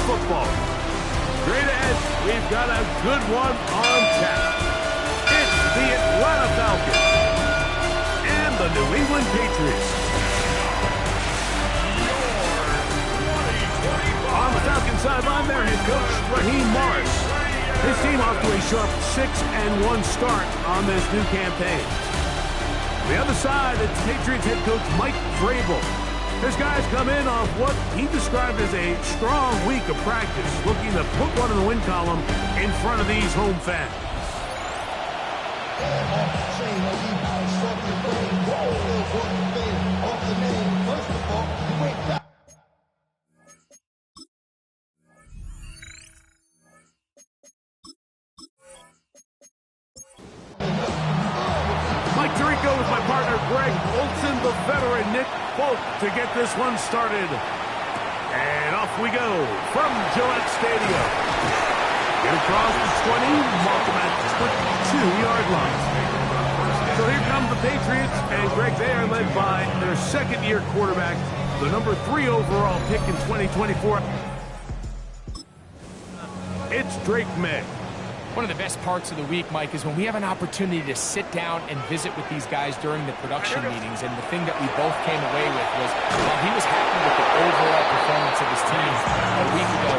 football. Straight ahead, we've got a good one on tap. It's the Atlanta Falcons and the New England Patriots. On the Falcons sideline, their head coach, Raheem Morris. His team off to a sharp 6-1 start on this new campaign. On the other side, it's Patriots head coach Mike Vrabel. His guys come in off what he described as a strong week of practice, looking to put one in the win column in front of these home fans. Mike Tirico with my partner Greg Olson, the veteran Nick Folk to get this one started. And off we go from Gillette Stadium. Get across the 20, mark them at the 22-yard line. So here come the Patriots, and Greg, they are led by their second-year quarterback, the number 3 overall pick in 2024. It's Drake May. One of the best parts of the week, Mike, is when we have an opportunity to sit down and visit with these guys during the production meetings. And the thing that we both came away with was, while he was happy with the overall performance of his team a week ago,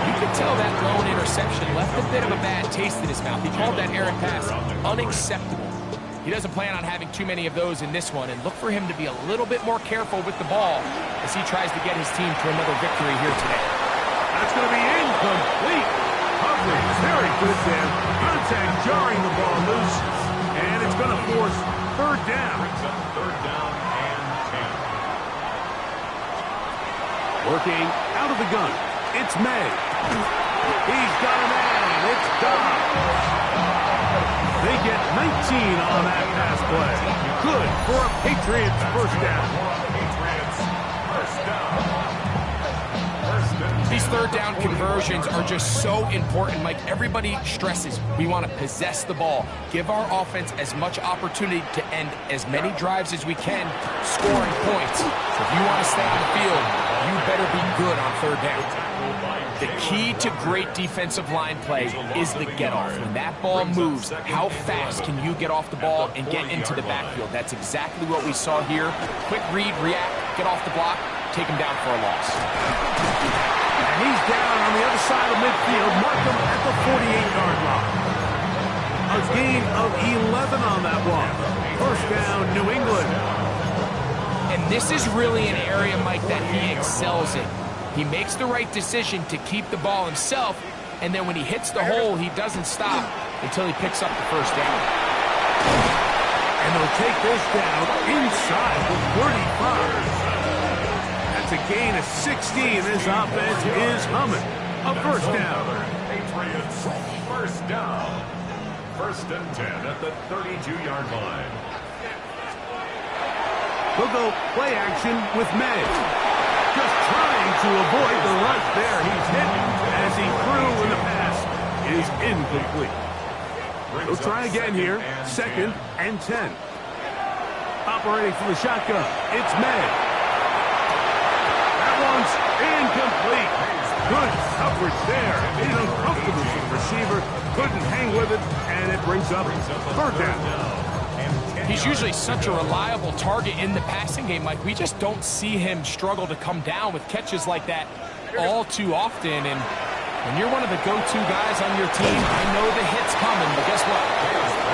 you could tell that lone interception left a bit of a bad taste in his mouth. He called that errant pass unacceptable. He doesn't plan on having too many of those in this one, and look for him to be a little bit more careful with the ball as he tries to get his team to another victory here today. That's going to be incomplete. Coverage, very good there. Contact jarring the ball loose, and it's going to force third down. Brings up third down and 10. Working out of the gun, it's May. He's got a man. It's Dodd. They get 19 on that pass play. Good for a Patriots first down. Patriots first down. These third down conversions are just so important. Like everybody stresses, we want to possess the ball, give our offense as much opportunity to end as many drives as we can, scoring points. So if you want to stay on the field, you better be good on third down. The key to great defensive line play is the get-off. When that ball moves, how fast can you get off the ball and get into the backfield? That's exactly what we saw here. Quick read, react, get off the block, take him down for a loss. And he's down on the other side of midfield. Mark him at the 48-yard line. A gain of 11 on that one. First down, New England. And this is really an area, Mike, that he excels in. He makes the right decision to keep the ball himself, and then when he hits the hole, he doesn't stop until he picks up the first down. And they'll take this down inside the 35. That's a gain of 16. This offense is humming. A first down. Patriots first down. First and 10 at the 32-yard line. We'll go play action with May. Just trying to avoid the rush there. He's hit as he threw, and the pass is incomplete. We'll try again here. Second and 10. Operating from the shotgun, it's May. That one's incomplete. Good coverage there. Made it uncomfortable for the receiver. Couldn't hang with it, and it brings up third down. He's usually such a reliable target in the passing game, Mike. We just don't see him struggle to come down with catches like that all too often. And when you're one of the go-to guys on your team, I know the hit's coming, but guess what?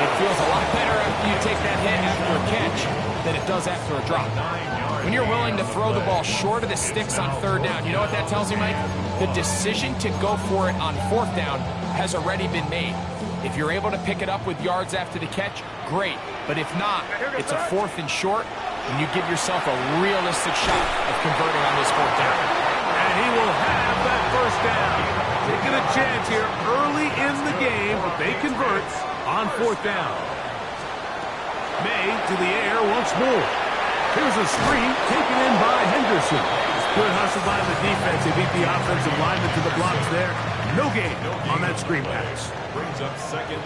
It feels a lot better after you take that hit after a catch than it does after a drop. When you're willing to throw the ball short of the sticks on third down, you know what that tells you, Mike? The decision to go for it on fourth down has already been made. If you're able to pick it up with yards after the catch, great. But if not, it's a fourth and short, and you give yourself a realistic shot of converting on this fourth down. And he will have that first down. Taking a chance here early in the game, but they convert on fourth down. May to the air once more. Here's a screen taken in by Henderson. Good hustle by the defense. They beat the offensive lineman to the blocks there. No gain on that screen pass.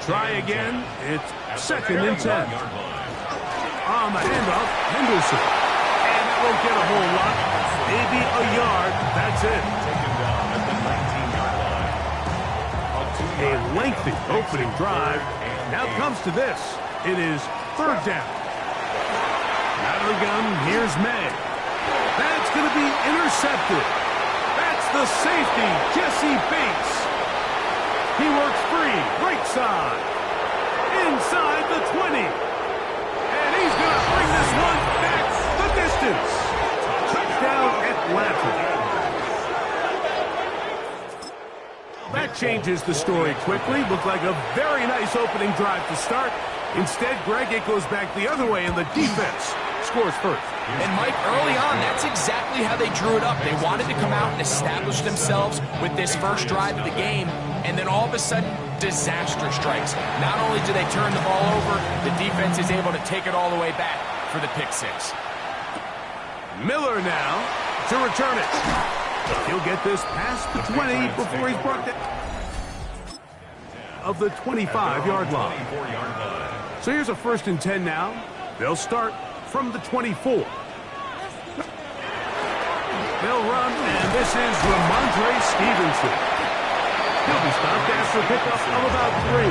Try again. It's second and 10. On the handoff, Henderson. And that won't get a whole lot. Maybe a yard. That's it. Taken down at the lengthy opening drive. Now comes to this. It is third down. Out of the gun, here's May. That's going to be intercepted. That's the safety, Jesse Bates. He works free, right side. Inside the 20. And he's going to bring this one back the distance. Touchdown, Atlanta. That changes the story quickly. Looked like a very nice opening drive to start. Instead, Greg, it goes back the other way, and the defense scores first. And, Mike, early on, that's exactly how they drew it up. They wanted to come out and establish themselves with this first drive of the game, and then all of a sudden, disaster strikes. Not only do they turn the ball over, the defense is able to take it all the way back for the pick six. Miller now to return it. He'll get this past the 20 before he's brought down of the 25-yard line. So here's a 1st and 10 now. They'll start from the 24. They'll run, and this is Ramondre Stevenson. He'll be stopped after a pickup of about 3.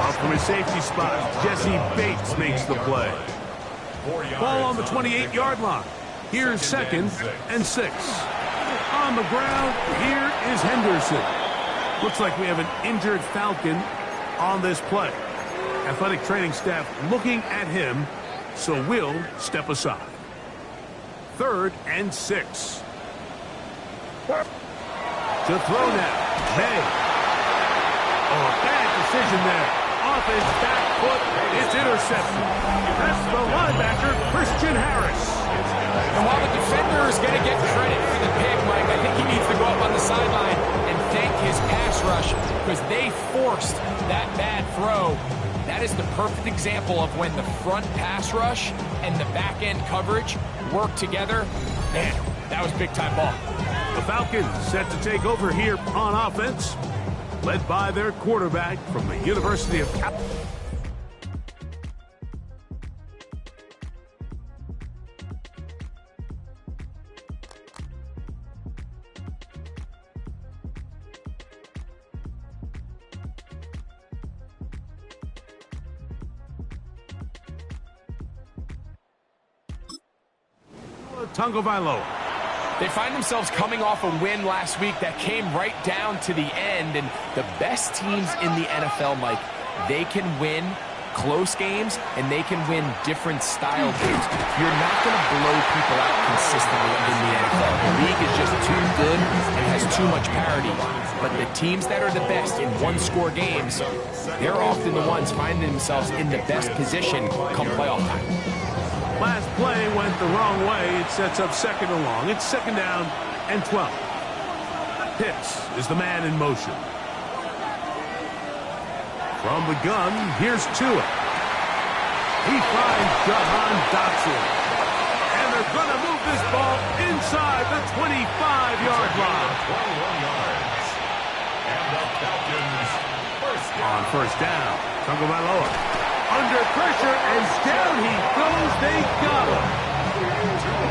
Up from his safety spot, Jesse Bates makes the play. Ball on the 28-yard line. Here's 2nd and 6. On the ground, here is Henderson. Looks like we have an injured Falcon on this play. Athletic training staff looking at him, so we'll step aside. 3rd and 6. To throw now, May. Oh, bad decision there. Off his back foot, it's intercepted. That's the linebacker, Christian Harris. And while the defender is going to get credit for the pick, Mike, I think he needs to go up on the sideline and thank his pass rush because they forced that bad throw. That is the perfect example of when the front pass rush and the back end coverage work together. Man, that was big-time ball. The Falcons set to take over here on offense, led by their quarterback from the University of California. Tagovailoa. They find themselves coming off a win last week that came right down to the end, and the best teams in the NFL, Mike, they can win close games and they can win different style games. You're not going to blow people out consistently in the NFL. The league is just too good and has too much parity. But the teams that are the best in one-score games, they're often the ones finding themselves in the best position come playoff time. Last play went the wrong way. It sets up 2nd and long. It's 2nd down and 12. Pitts is the man in motion. From the gun, here's Tua. He finds Jahan Dotson. And they're going to move this ball inside the 25-yard line. 21 yards. And the Falcons on 1st down, Tagovailoa. Under pressure, and down he goes. They got him.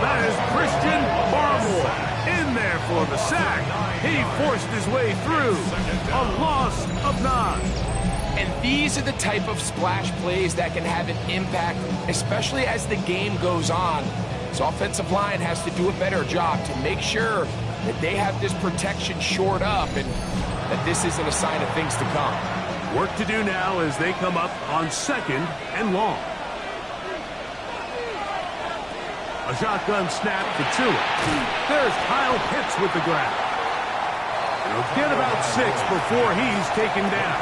That is Christian Barmore in there for the sack. He forced his way through. A loss of 9. And these are the type of splash plays that can have an impact, especially as the game goes on. This offensive line has to do a better job to make sure that they have this protection shored up and that this isn't a sign of things to come. Work to do now as they come up on 2nd and long. A shotgun snap to Tua. There's Kyle Pitts with the grab. He'll get about 6 before he's taken down.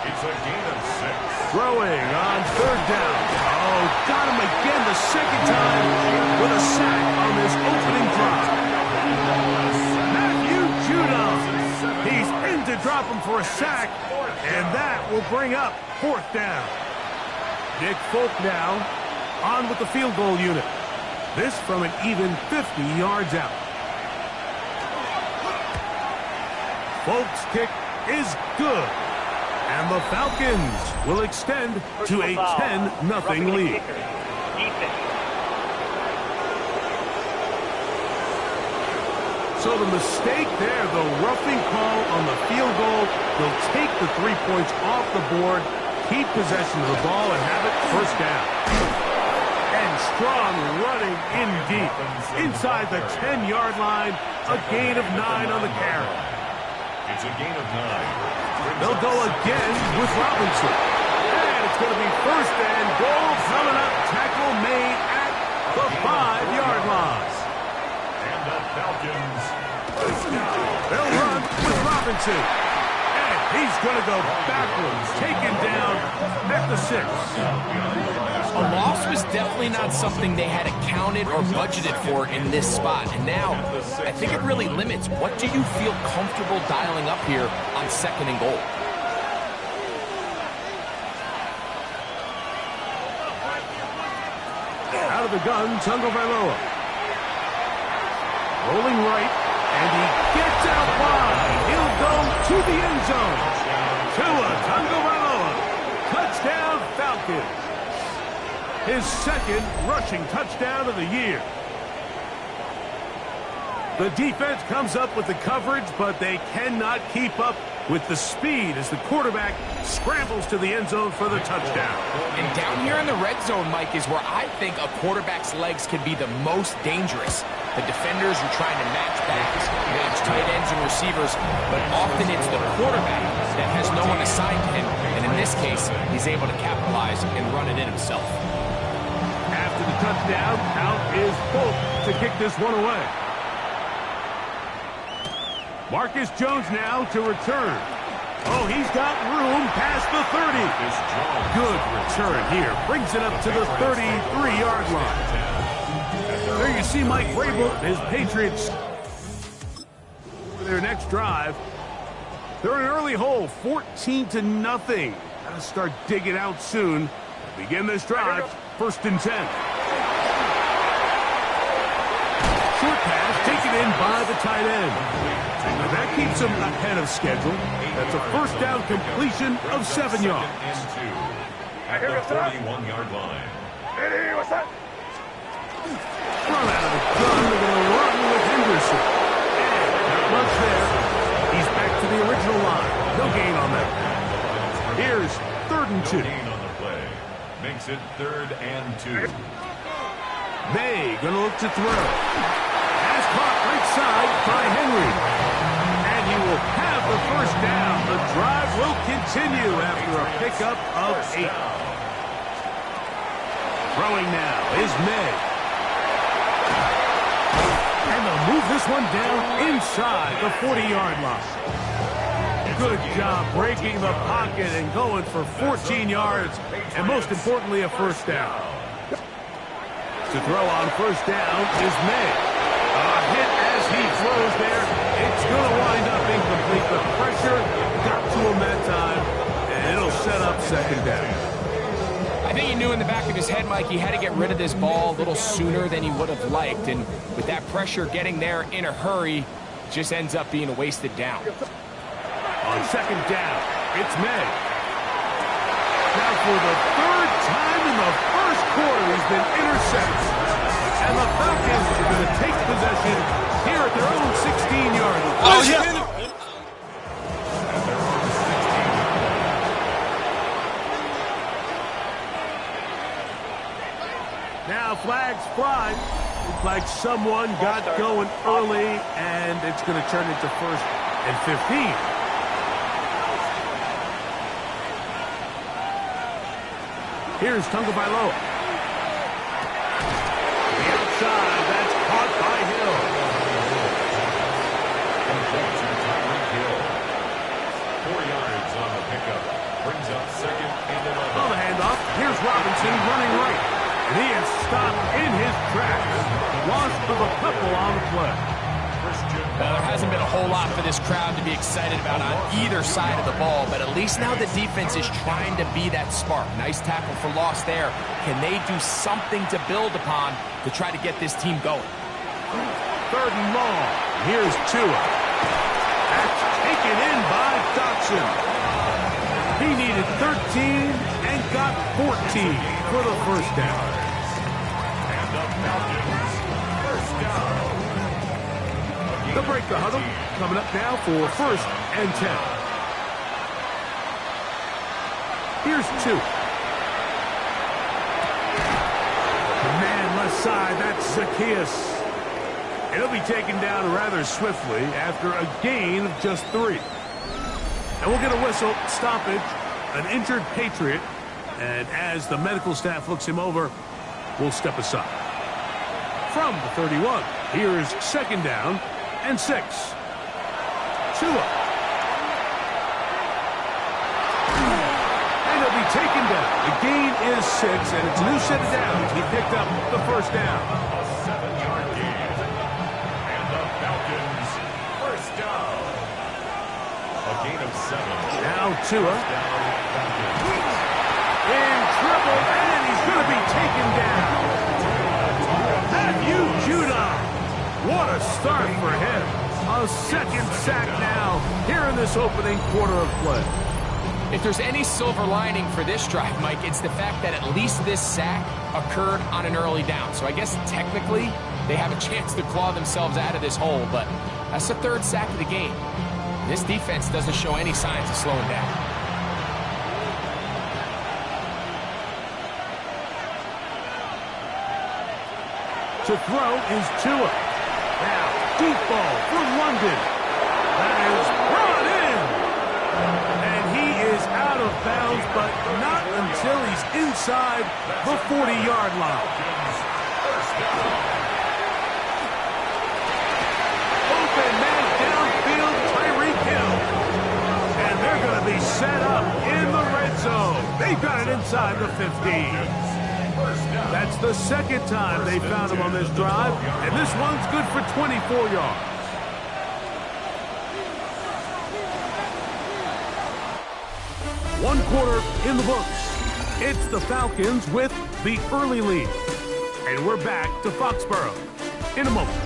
It's a gain of 6. Throwing on 3rd down. Oh, got him again the 2nd time with a sack on this opening drive. Matthew Judon. He's in to drop him for a sack, and that will bring up 4th down. Nick Folk now on with the field goal unit. This from an even 50 yards out. Folk's kick is good, and the Falcons will extend to a 10-0 lead. So the mistake there, the roughing call on the field goal, they'll take the 3 points off the board, keep possession of the ball, and have it first down. And Strong running in deep. Inside the 10-yard line, a gain of 9 on the carry. It's a gain of 9. They'll go again with Robinson. And it's going to be first and goal coming up. Tackle made at the 5-yard line. And the Falcons. They'll run with Robinson. And he's going to go backwards, taken down at the 6. A loss was definitely not something they had accounted or budgeted for in this spot. And now, I think it really limits what do you feel comfortable dialing up here on 2nd and goal. Out of the gun, Tagovailoa. Rolling right, and he gets out wide. He'll go to the end zone. Tua Tagovailoa. Touchdown, Falcons. His 2nd rushing touchdown of the year. The defense comes up with the coverage, but they cannot keep up with the speed as the quarterback scrambles to the end zone for the touchdown. And down here in the red zone, Mike, is where I think a quarterback's legs can be the most dangerous. The defenders are trying to match backs, match tight ends and receivers, but often it's the quarterback that has no one assigned to him. And in this case, he's able to capitalize and run it in himself. After the touchdown, out is Folk to kick this one away. Marcus Jones now to return. Oh, he's got room past the 30. Good return here. Brings it up to the 33-yard line. There you see Mike Vrabel, his Patriots, for their next drive. They're in an early hole, 14-0. Got to start digging out soon. Begin this drive, 1st and 10. Short pass taken in by the tight end. And that keeps him ahead of schedule. That's a first down completion of 7 yards. At the 41-yard line. Run out of the gun. They're going to run with Henderson. And not much there. He's back to the original line. No gain on that. Here's 3rd and 2. Gain on the play. Makes it 3rd and 2. May going to look to throw. Pass caught right side by Henry. And he will have the first down. The drive will continue after a pickup of 8. Throwing now is May. And they'll move this one down inside the 40-yard line. Good job breaking the pocket and going for 14 yards. And most importantly, a first down. To throw on first down is May. A hit as he throws there. It's going to wind up incomplete. The pressure got to him that time, and it'll set up 2nd down. I think he knew in the back of his head, Mike, he had to get rid of this ball a little sooner than he would have liked. And with that pressure getting there in a hurry, it just ends up being a wasted down. On 2nd down, it's May. Now for the 3rd time in the first quarter, he's been intercepted. And the Falcons are going to take possession here at their own 16-yard line. Oh, yeah. Now flags fly. Looks like someone got going early, and it's going to turn into 1st and 15. Here's Tagovailoa. The outside, that's caught by Hill. Hill. 4 yards on the pickup. Brings up 2nd and 11. On the handoff, here's Robinson running right. And he is stopped in his tracks. Loss of a couple on the play. Well, there hasn't been a whole lot for this crowd to be excited about on either side of the ball, but at least now the defense is trying to be that spark. Nice tackle for loss there. Can they do something to build upon to try to get this team going? 3rd and long. Here's Tua. That's taken in by Dotson. He needed 13 and got 14 for the first down. And the Falcons, first down. They'll break the huddle. Coming up now for 1st and 10. Here's 2. The man left side, that's Zacchaeus. And he'll be taken down rather swiftly after a gain of just 3. And we'll get a whistle, stoppage, an injured Patriot. And as the medical staff looks him over, we'll step aside. From the 31, here's 2nd down and 6. Tua. And he'll be taken down. The gain is 6, and it's a new set of downs. He picked up the 1st down. A 7-yard gain. And the Falcons, 1st down. A gain of 7. Now Tua. In trouble, and he's going to be taken down. Have you, Judah? What a start for him. A 2nd sack now here in this opening quarter of play. If there's any silver lining for this drive, Mike, it's the fact that at least this sack occurred on an early down. So I guess technically they have a chance to claw themselves out of this hole, but that's the 3rd sack of the game. This defense doesn't show any signs of slowing down. To throw is Tua. Now, deep ball for London. That is brought in. And he is out of bounds, but not until he's inside the 40-yard line. Open man downfield, Tyreek Hill. And they're going to be set up in the red zone. They've got it inside the 15. That's the 2nd time they found him on this drive, and this one's good for 24 yards. One quarter in the books. It's the Falcons with the early lead. And we're back to Foxborough in a moment.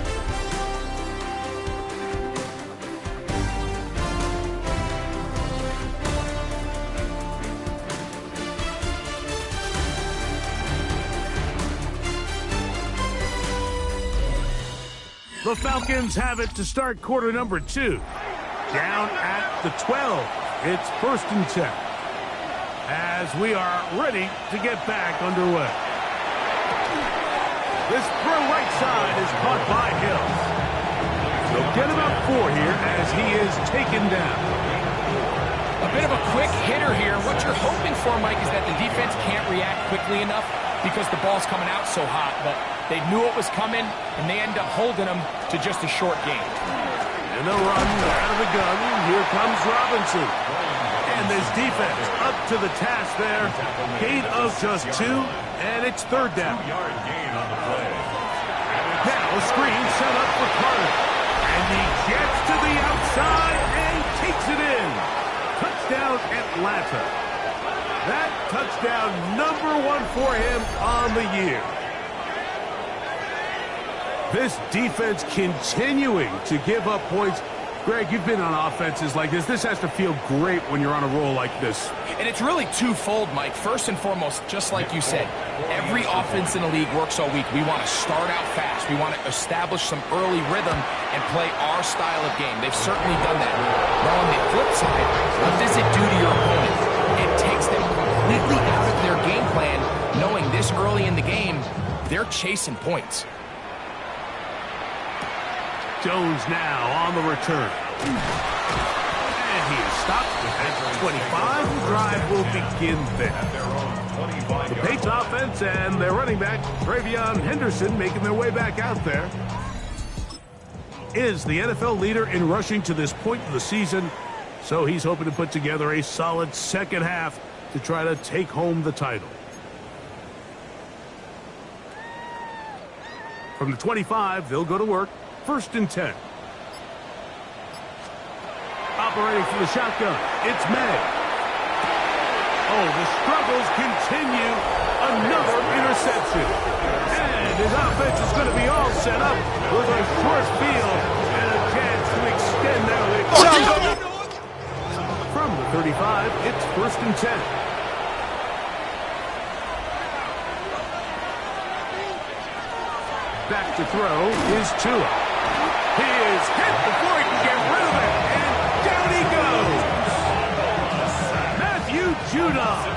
The Falcons have it to start quarter number 2. Down at the 12. It's 1st and 10. As we are ready to get back underway. This throw right side is caught by Hill. They'll get about 4 here as he is taken down. A bit of a quick hitter here. What you're hoping for, Mike, is that the defense can't react quickly enough because the ball's coming out so hot. But they knew it was coming, and they end up holding them to just a short gain. And they'll run out of the gun. Here comes Robinson. And this defense up to the task there. Gain of just 2, and it's 3rd down. 2-yard gain on the play. Now a screen set up for Carter. And he gets to the outside and takes it in. Touchdown Atlanta. That touchdown number 1 for him on the year. This defense continuing to give up points. Greg, you've been on offenses like this. This has to feel great when you're on a roll like this. And it's really twofold, Mike. First and foremost, just like you said, every offense in the league works all week. We want to start out fast. We want to establish some early rhythm and play our style of game. They've certainly done that. Now, on the flip side, what does it do to your opponent? It takes them completely out of their game plan, knowing this early in the game, they're chasing points. Jones now on the return. And he is stopped at 25. The drive will begin there. The Patriots offense and their running back, Travion Henderson, making their way back out there. Is the NFL leader in rushing to this point of the season, so he's hoping to put together a solid 2nd half to try to take home the title. From the 25, they'll go to work. 1st and 10. Operating from the shotgun, it's May. Oh, the struggles continue. Another interception. And his offense is going to be all set up with a short field and a chance to extend their lead. From the 35, it's 1st and 10. Back to throw is Tua. He is is hit before he can get rid of it. And down he goes. Matthew Judon.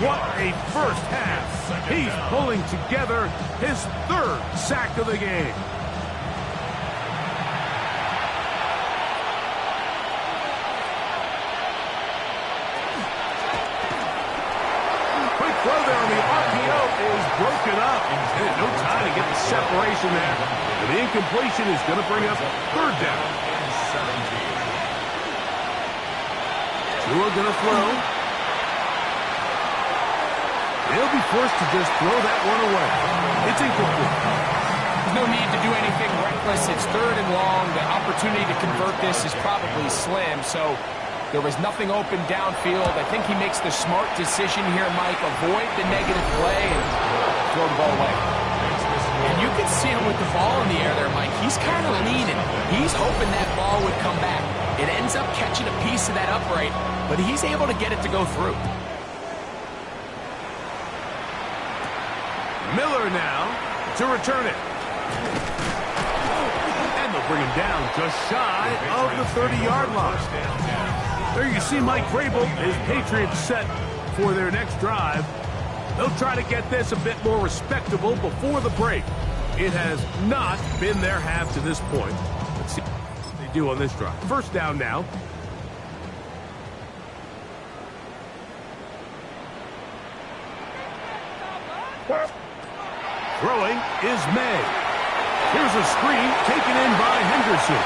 What a first half. He's pulling together his third sack of the game. Quick throw there on the RPO is broken up. And no time to get the separation there. And the incompletion is going to bring up third down. Tua going to throw. They'll be forced to just throw that one away. It's incomplete. There's no need to do anything reckless. It's third and long. The opportunity to convert this is probably slim. So there was nothing open downfield. I think he makes the smart decision here, Mike. Avoid the negative play and throw the ball away. And you can see him with the ball in the air there, Mike. He's kind of leaning. He's hoping that ball would come back. It ends up catching a piece of that upright, but he's able to get it to go through. Miller now to return it. And they'll bring him down just shy of the 30-yard line. There you see Mike Vrabel, his Patriots set for their next drive. They'll try to get this a bit more respectable before the break. It has not been their half to this point. Let's see what they do on this drive. First down now. Throwing is May. Here's a screen taken in by Henderson.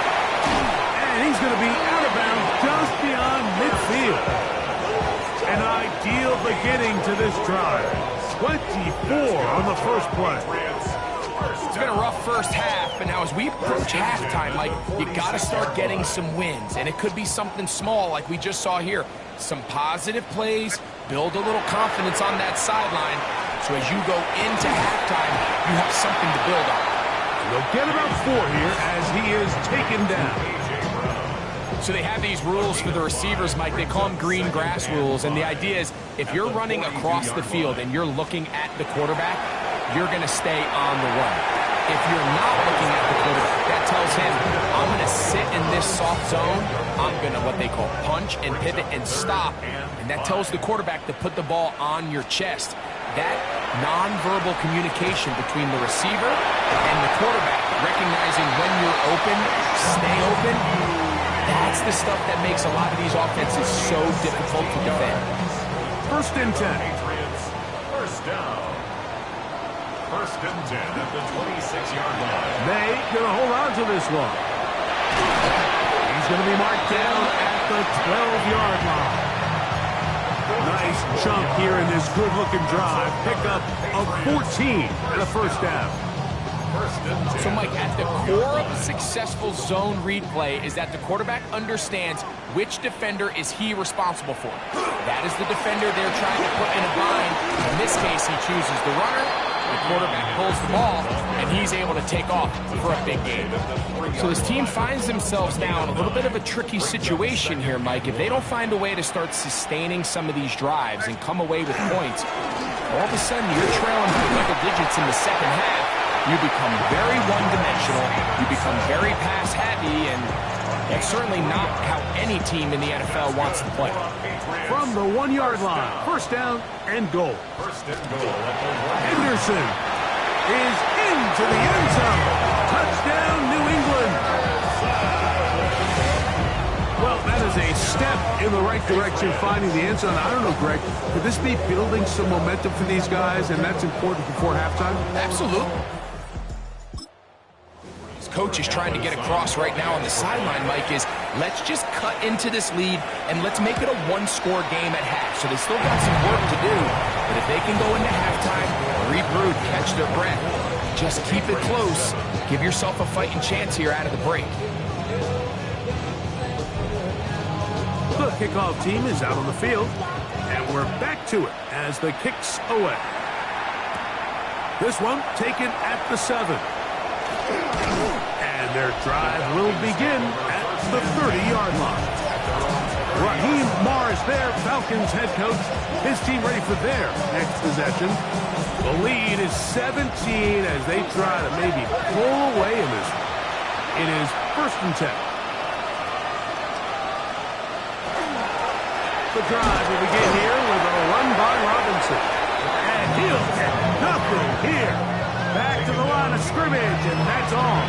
And he's going to be out of bounds just beyond midfield. An ideal beginning to this drive. 24 on the first play. It's been a rough first half, but now as we approach halftime, Mike, you got to start getting some wins. And it could be something small like we just saw here. Some positive plays, build a little confidence on that sideline. So as you go into halftime, you have something to build on. They'll get about 4 here as he is taken down. So they have these rules for the receivers, Mike. They call them green grass rules. And the idea is if you're running across the field and you're looking at the quarterback, you're going to stay on the run. If you're not looking at the quarterback, that tells him, I'm going to sit in this soft zone. I'm going to what they call punch and pivot and stop. And that tells the quarterback to put the ball on your chest. That nonverbal communication between the receiver and the quarterback, recognizing when you're open, stay open, that's the stuff that makes a lot of these offenses so difficult to defend. First and 10. First down. First and 10 at the 26-yard line. May going to hold on to this one. He's going to be marked down at the 12-yard line. Nice chunk here in this good-looking drive. Pickup of 14 and a first down. So, Mike, at the core of a successful zone read play is that the quarterback understands which defender is he responsible for. That is the defender they're trying to put in a bind. In this case, he chooses the runner. The quarterback pulls the ball, and he's able to take off for a big game. So his team finds themselves now in a little bit of a tricky situation here, Mike. If they don't find a way to start sustaining some of these drives and come away with points, all of a sudden you're trailing by double digits in the second half. You become very one-dimensional. You become very pass-heavy, and that's certainly not how any team in the NFL wants to play. From the 1-yard line, first down and goal. First and goal. Henderson is into the end zone. Touchdown, New England. Well, that is a step in the right direction, finding the end zone. I don't know, Greg, could this be building some momentum for these guys, and that's important before halftime? Absolutely. Coach is trying to get across right now on the sideline, Mike, is let's just cut into this lead and let's make it a one-score game at half. So they still got some work to do, but if they can go into halftime, regroup, catch their breath, just keep it close, give yourself a fighting chance here out of the break. The kickoff team is out on the field, and we're back to it as the kick's away. This one taken at the 7. And their drive will begin at the 30-yard line. Raheem Morris there, Falcons head coach. His team ready for their next possession. The lead is 17 as they try to maybe pull away in this one. It is 1st and 10. The drive will begin here with a run by Robinson. And he'll get nothing here. Back to the line of scrimmage, and that's all.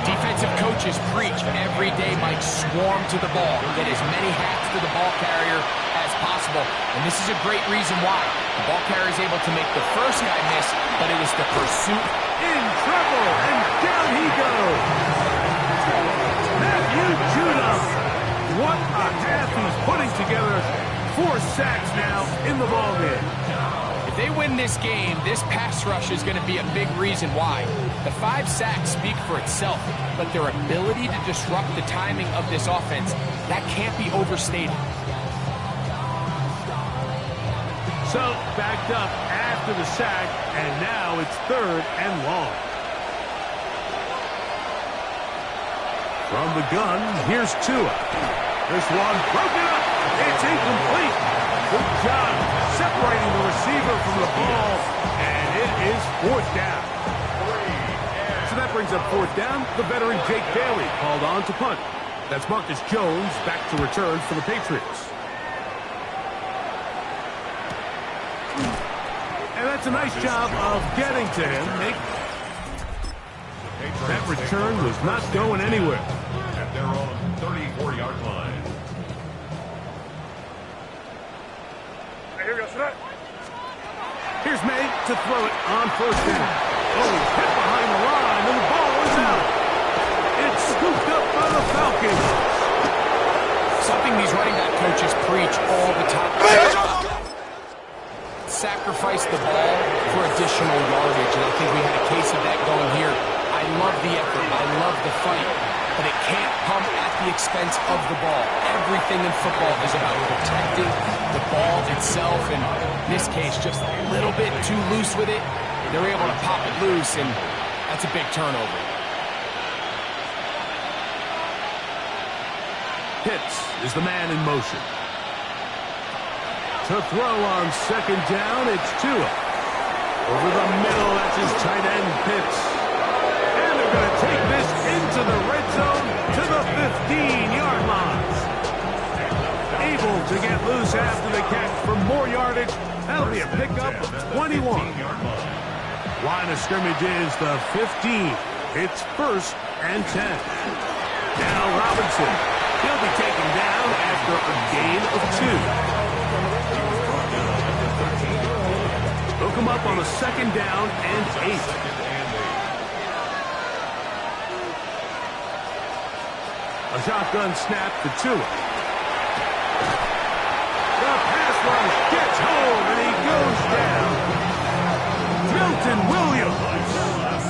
Defensive coaches preach every day, Mike, swarm to the ball. Get as many hats to the ball carrier as possible. And this is a great reason why. The ball carrier is able to make the first guy miss, but it was the pursuit. In trouble, and down he goes. Matthew Judon. What a half he's putting together. 4 sacks now in the ballgame. If they win this game, this pass rush is going to be a big reason why. The 5 sacks speak for itself, but their ability to disrupt the timing of this offense, that can't be overstated. So, backed up after the sack, and now it's 3rd and long. From the gun, here's Tua. This one broken up. It's incomplete. Good job separating the receiver from the ball, and it is 4th down. So that brings up 4th down. The veteran Jake Bailey called on to punt. That's Marcus Jones back to return for the Patriots. And that's a nice job of getting to him. That return was not going anywhere. At their own 34-yard line. Here's May to throw it on 1st down. Oh, he's hit behind the line, and the ball is out. It's scooped up by the Falcons. Something these running back coaches preach all the time. Sacrifice the ball for additional yardage, and I think we had a case of that going here. I love the effort. I love the fight. But it can't come at the expense of the ball. Everything in football is about protecting the ball itself. And in this case, just a little bit too loose with it. They're able to pop it loose, and that's a big turnover. Pitts is the man in motion. To throw on 2nd down, it's Tua. Over the middle, that's his tight end, Pitts. And they're going to take this into the red zone to the 15-yard line. Able to get loose after the catch for more yardage. That'll be a pickup of 21. Line of scrimmage is the 15. It's 1st and 10. Now Robinson. He'll be taken down after a gain of 2. Hook him up on a 2nd down and 8. A shotgun snap to Tua. The pass rush gets home, and he goes down. Milton Williams.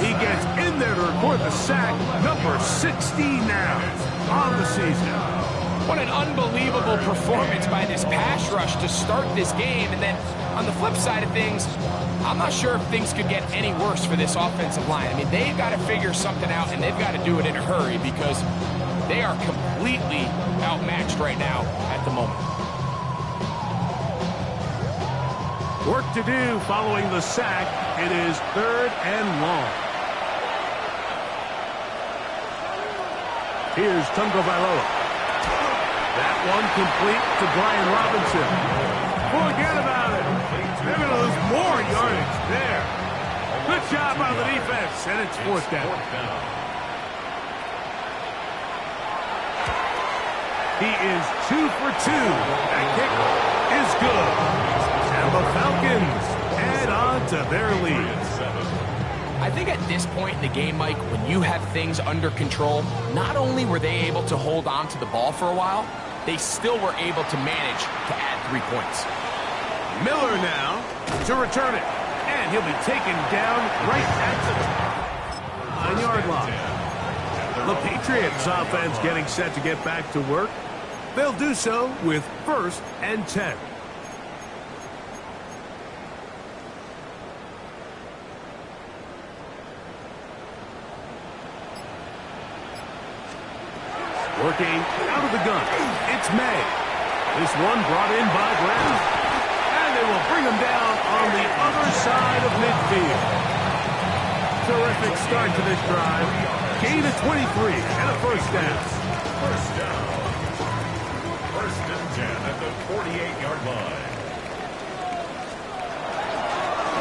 He gets in there to record the sack, number 60 now on the season. What an unbelievable performance by this pass rush to start this game. And then on the flip side of things, I'm not sure if things could get any worse for this offensive line. I mean, they've got to figure something out, and they've got to do it in a hurry because they are completely outmatched right now at the moment. Work to do following the sack. It is 3rd and long. Here's Tagovailoa. That one complete to Brian Robinson. Forget about it. They're going to lose more yardage there. Good job by the defense, and it's 4th down. He is 2 for 2. That kick is good. And the Falcons add on to their lead. I think at this point in the game, Mike, when you have things under control, not only were they able to hold on to the ball for a while, they still were able to manage to add 3 points. Miller now to return it. And he'll be taken down right at the 9-yard line. The Patriots offense getting set to get back to work. They'll do so with 1st and 10. Working out of the gun. It's May. This one brought in by Brown. And they will bring him down on the other side of midfield. Terrific start to this drive. gain of 23 and a first down. First down. First and 10 at the 48-yard line.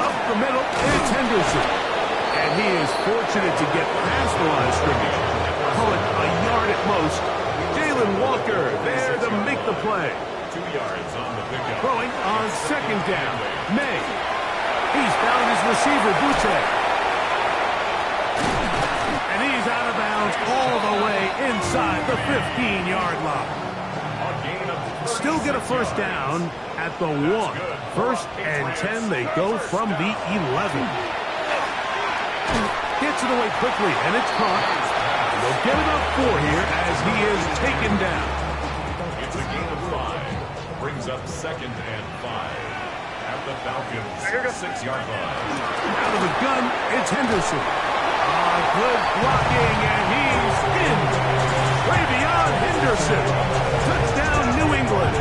Up the middle, it's Henderson. And he is fortunate to get past the line of scrimmage. Call it a yard at most. Jalen Walker there to make the play. 2 yards on the pickup. Throwing on second down. May. He's found his receiver, Butte. And he's out of bounds all the way inside the 15-yard line. Still get a first down at the 1. First and 10, they go from the 11. Gets it away quickly, and it's caught. And they'll get it up 4 here as he is taken down. It's a gain of 5. Brings up second and 5. At the Falcons' 6-yard line. Out of the gun, it's Henderson. Good blocking, and he's in. Way beyond Henderson. Touchdown, New England.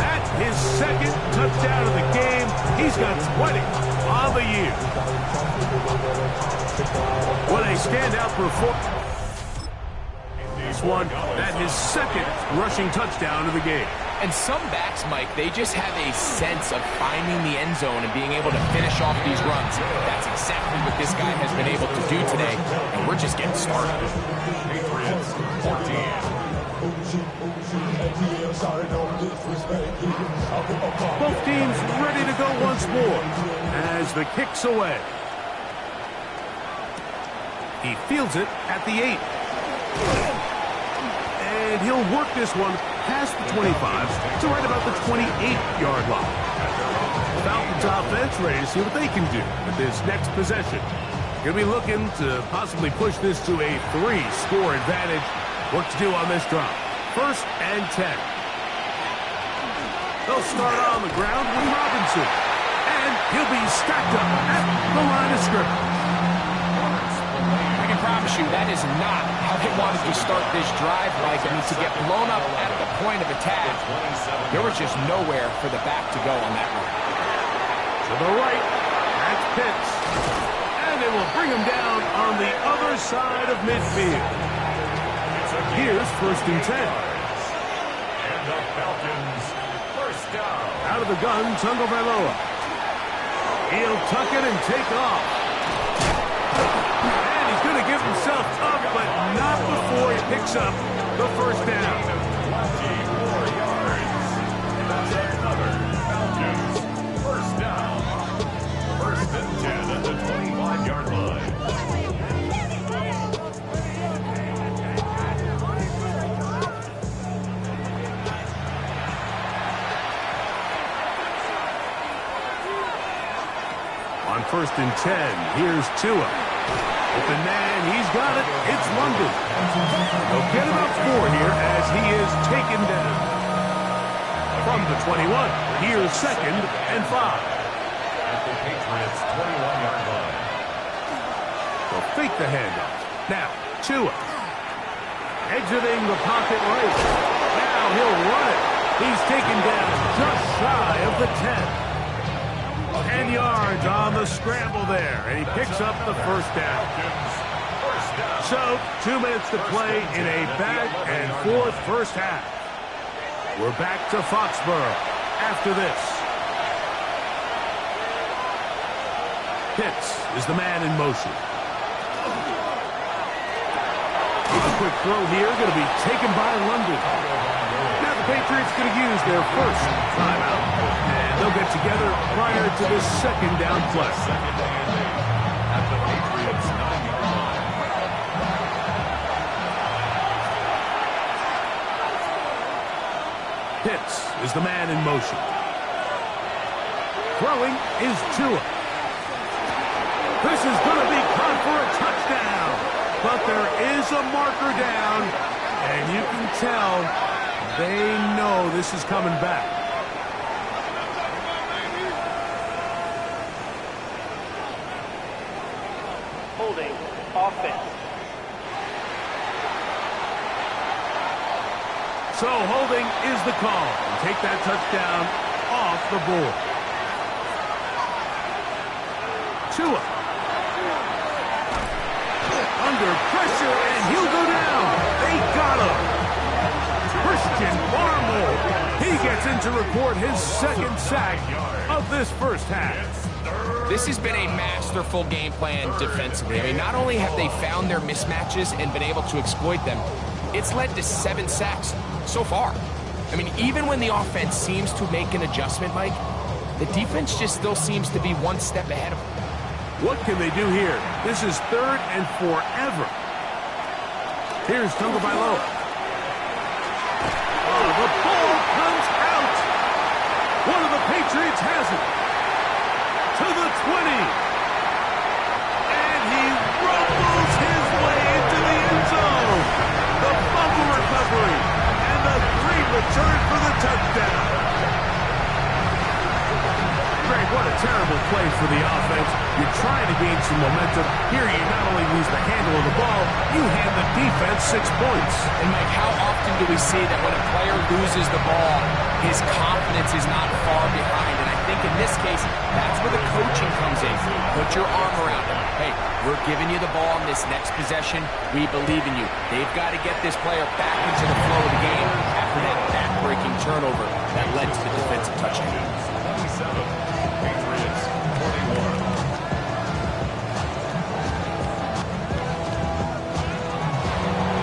That's his second touchdown of the game. He's got 20 on the year. What a standout performance. This one, that's his second rushing touchdown of the game. And some backs, Mike, they just have a sense of finding the end zone and being able to finish off these runs. That's exactly what this guy has been able to do today, and we're just getting started. Patriots 14. Both teams ready to go once more as the kick's away. He fields it at the 8. And he'll work this one past the 25 to right about the 28-yard line. Falcons offense ready to see what they can do with this next possession. Going to be looking to possibly push this to a 3-score advantage. Work to do on this drive. First and 10. They'll start on the ground with Robinson. And he'll be stacked up at the line of scrimmage. I can promise you that is not how they wanted to start this drive, Mike. I mean, to get blown up at the point of attack, there was just nowhere for the back to go on that one. To the right, that's Pitts. And they will bring him down on the other side of midfield. Here's first and 10. And the Falcons first down. Out of the gun, Tagovailoa. He'll tuck it and take off. And he's going to give himself up, but not before he picks up the first down. 24 yards. That's another Falcons first down. First and 10 at the 25-yard line. On first and 10, here's Tua. Open man, he's got it. It's London. They'll get about 4 here as he is taken down. From the 21, here's second and 5. At the Patriots' 21-yard line. They'll fake the handoff. Now, Tua. Exiting the pocket right. Now he'll run it. He's taken down just shy of the 10. 10 yards on the scramble there, and he picks up the first down. So, 2 minutes to play in a back-and-forth first half. We're back to Foxborough after this. Pitts is the man in motion. A quick throw here, going to be taken by London. Now the Patriots going to use their first timeout. And they'll get together prior to this second down play. Second and 8 at the Patriots' 9-yard line. Pitts is the man in motion. Throwing is Tua. This is going to be caught for a touchdown. But there is a marker down, and you can tell they know this is coming back. Holding offense. So holding is the call. And take that touchdown off the board. Tua. under pressure, and he'll go down. They got him. Christian Barmore. He gets in to record his second sack of this first half. This has been a masterful game plan defensively. I mean, not only have they found their mismatches and been able to exploit them, it's led to 7 sacks so far. I mean, even when the offense seems to make an adjustment, Mike, the defense just still seems to be one step ahead of them. What can they do here? This is 3rd and forever. Here's Tagovailoa. Oh, the ball comes out. One of the Patriots has it. To the 20. And he rumbles his way into the end zone. The fumble recovery. And the great return for the touchdown. Greg, what a terrible play for the offense. You're trying to gain some momentum. Here you not only lose the handle of the ball, you hand the defense 6 points. And Mike, how often do we see that when a player loses the ball, his confidence is not far behind? And I think in this case, that's where the coaching comes in. Put your arm around him. Hey, we're giving you the ball in this next possession. We believe in you. They've got to get this player back into the flow of the game after that back-breaking turnover that led to the defensive touchdown. 27. Patriots 21.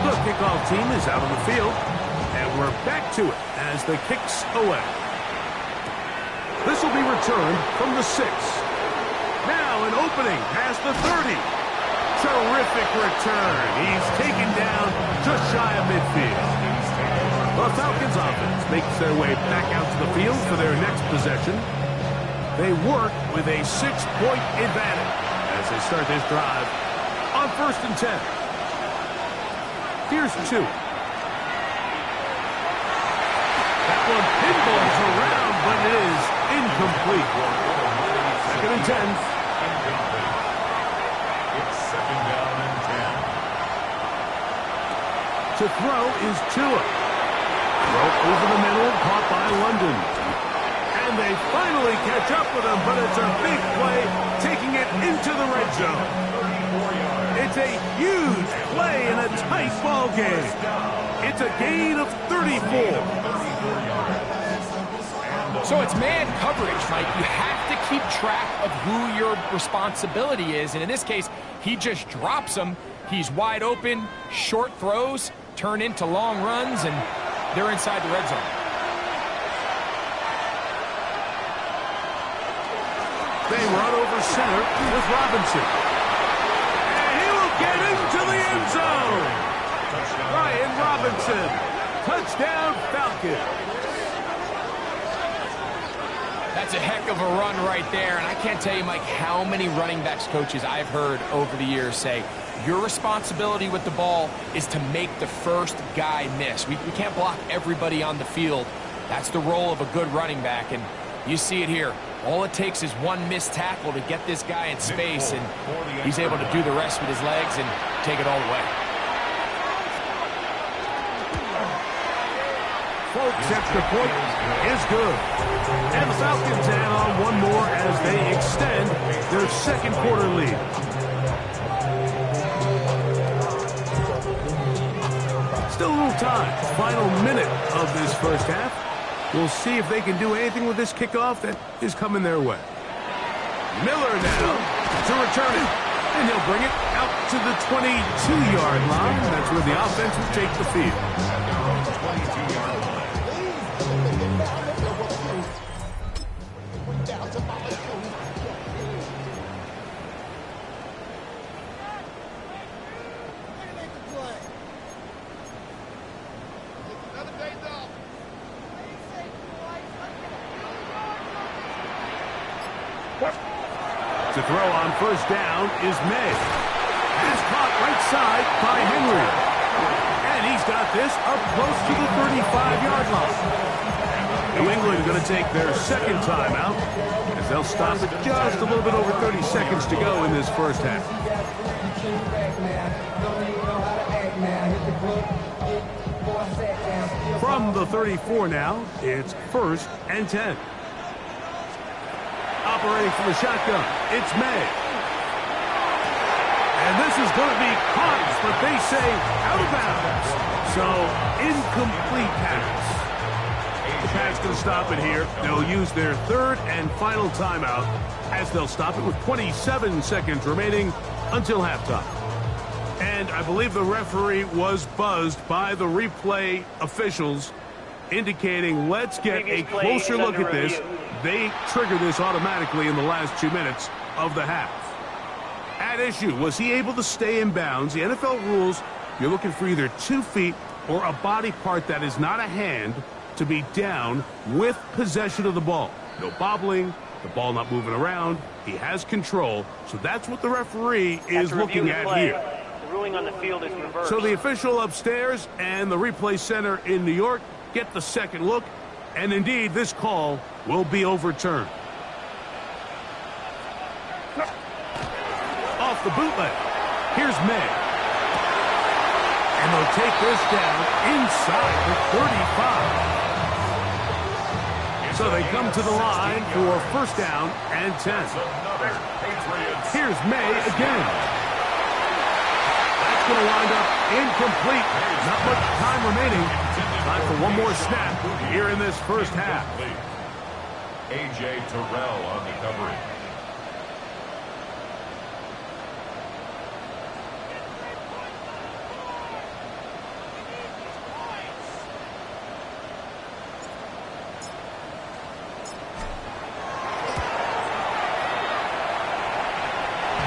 The kickoff team is out on the field, and we're back to it as the kick's away. This will be returned from the 6. Now an opening past the 30. Terrific return. He's taken down just shy of midfield. The Falcons offense makes their way back out to the field for their next possession. They work with a 6-point advantage as they start this drive on 1st and 10. Here's 2. That one pinballs around, but it is incomplete. 2nd and 10. It's 2nd down and 10. To throw is Tua. Throw over the middle, caught by London. And they finally catch up with him, but it's a big play, taking it into the red zone. It's a huge play in a tight ball game. It's a gain of 34. So it's man coverage, Mike. You have to keep track of who your responsibility is. And in this case, he just drops him. He's wide open, short throws, turn into long runs, and they're inside the red zone. They run over center with Robinson. And he will get into the end zone. Ryan Robinson. Touchdown, Falcons. That's a heck of a run right there. And I can't tell you, Mike, how many running backs coaches I've heard over the years say, your responsibility with the ball is to make the first guy miss. We can't block everybody on the field. That's the role of a good running back. And you see it here. All it takes is one missed tackle to get this guy in space, and he's able to do the rest with his legs and take it all away. Folks, extra point is good. And the Falcons add on one more as they extend their 2nd quarter lead. Still a little time. Final minute of this first half. We'll see if they can do anything with this kickoff that is coming their way. Miller now to return it. And he'll bring it out to the 22-yard line. That's where the offense will take the field. 22-yard line. To throw on 1st down is May. Pass caught right side by Henry. And he's got this up close to the 35-yard line. New England going to take their 2nd timeout as they'll stop it just a little bit over 30 seconds to go in this first half. From the 34 now, it's 1st and 10. Operating from the shotgun, it's May. And this is going to be caught, but they say out of bounds. So, incomplete pass. The Pats can stop it here. They'll use their third and final timeout as they'll stop it with 27 seconds remaining until halftime. And I believe the referee was buzzed by the replay officials indicating let's get a closer look at this. They trigger this automatically in the last 2 minutes of the half. At issue, was he able to stay in bounds? The NFL rules, you're looking for either 2 feet or a body part that is not a hand to be down with possession of the ball. No bobbling, the ball not moving around. He has control, so that's what the referee is looking at here. The ruling on the field is reversed. So the official upstairs and the replay center in New York get the second look, and indeed this call will be overturned. Off the bootleg. Here's May. And they'll take this down inside the 35. So they come to the line for first down and 10. Here's May again. That's going to wind up incomplete. Not much time remaining. Time for one more snap here in this first half. A.J. Terrell on the coverage.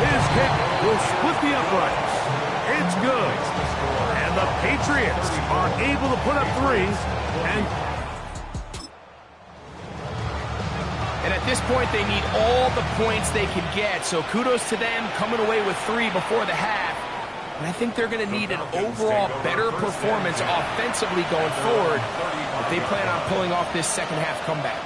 His kick will split the uprights. It's good. And the Patriots are able to put up threes. And at this point, they need all the points they can get. So kudos to them coming away with 3 before the half. And I think they're going to need an overall better performance offensively going forward if they plan on pulling off this second half comeback.